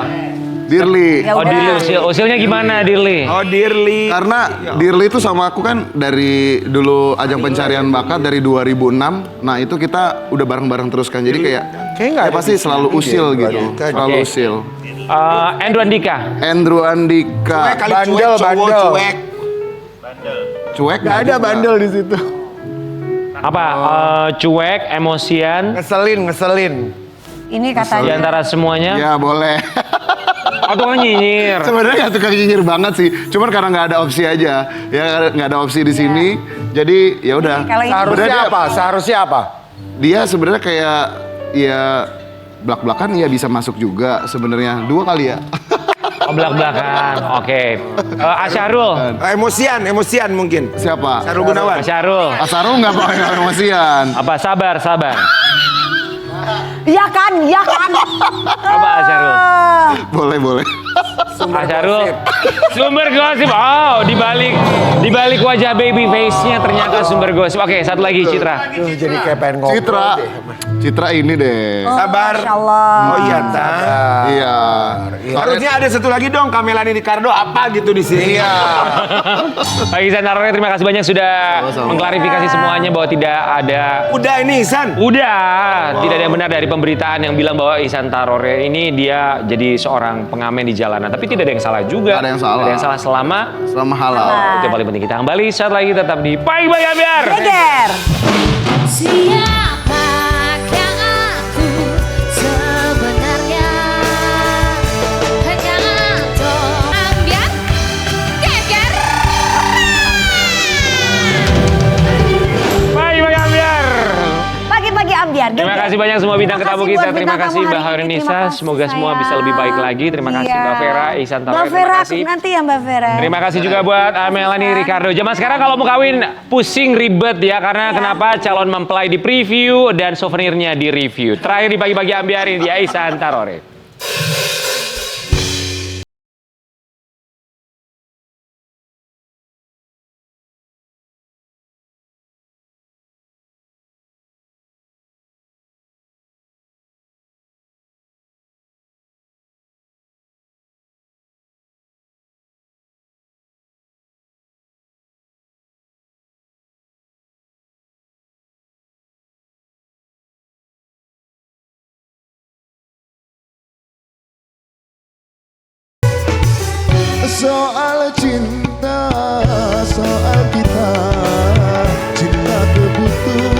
Dirli. Ya Oh, udah. Dirli, usilnya gimana Dirli? Oh, Dirli. Karena Dirli itu sama aku kan dari dulu ajang pencarian bakat dari 2006. Nah itu kita udah bareng-bareng terus kan. Jadi kayak nggak ya ada pasti selalu usil gitu. Selalu Oke. usil. Andrew Andika. Andrew Andika. Cuek kali, Bandel, cuek, cowok, bandel. cuek. Cuek Gak ada juga. bandel di situ. Apa? Cuek, emosian. Ngeselin. Ini Di katanya antara semuanya. Ya boleh. Atau kan nyinyir. Sebenarnya nggak tukang nyinyir banget sih. Cuman karena nggak ada opsi aja. Ya nggak ada opsi di sini. Jadi ya udah. kalau ini Seharusnya apa? Dia sebenarnya kayak ya belak-belakan ya bisa masuk juga sebenarnya. 2 kali ya. Oh, belak-belakan. Oke. Asyarul. Emosian mungkin. Siapa? Sarul Gunawan. Asyarul. Asarul nggak pakai emosian. Apa? Sabar. Ya kan, ya kan. Apa Asyarul? Boleh. Asyarul. Sumber gosip. Oh, di balik wajah baby face-nya ternyata sumber gosip. Oke, satu lagi Citra. Jadi kayak pengen ngobrol. Citra ini deh. Sabar. Masya Allah. Oh iya, tak. Iya. Harusnya ada satu lagi dong, Kamelani Ricardo apa gitu di sini. Iya. Pak Ihsan Tarore, terima kasih banyak sudah mengklarifikasi semuanya bahwa tidak ada. Udah ini Ihsan. Udah, tidak ada yang benar dari pemberitaan yang bilang bahwa Ihsan Tarore ini dia jadi seorang pengamen di jalanan. Tapi tidak ada yang salah juga. Nggak ada yang salah. Tidak ada yang salah selama halal. Itu yang paling penting. Kita kembali saat lagi tetap di Pagi Ambyar. Geger. Siapakah aku sebenarnya? Hanya toh ambiar geger. Pagi Ambyar. Pagi-pagi ambiar. Terima kasih banyak semua bintang Terima ketamu kasih kita. buat Terima bintang kasih tamu Mbak hari ini. Harinisa. Terima kasih, Semoga semua sayang. bisa lebih baik lagi. Terima kasih Iya. Mbak Vera, Ihsan Tarore. Mbak Terima Vera kasih. nanti ya Mbak Vera. Terima kasih juga buat Melanie Ricardo. Zaman sekarang kalau mau kawin pusing ribet ya karena kenapa calon mempelai di preview dan souvenirnya di review. Terakhir di Pagi-Pagi Ambyar ini dia Ihsan Tarore. Soal cinta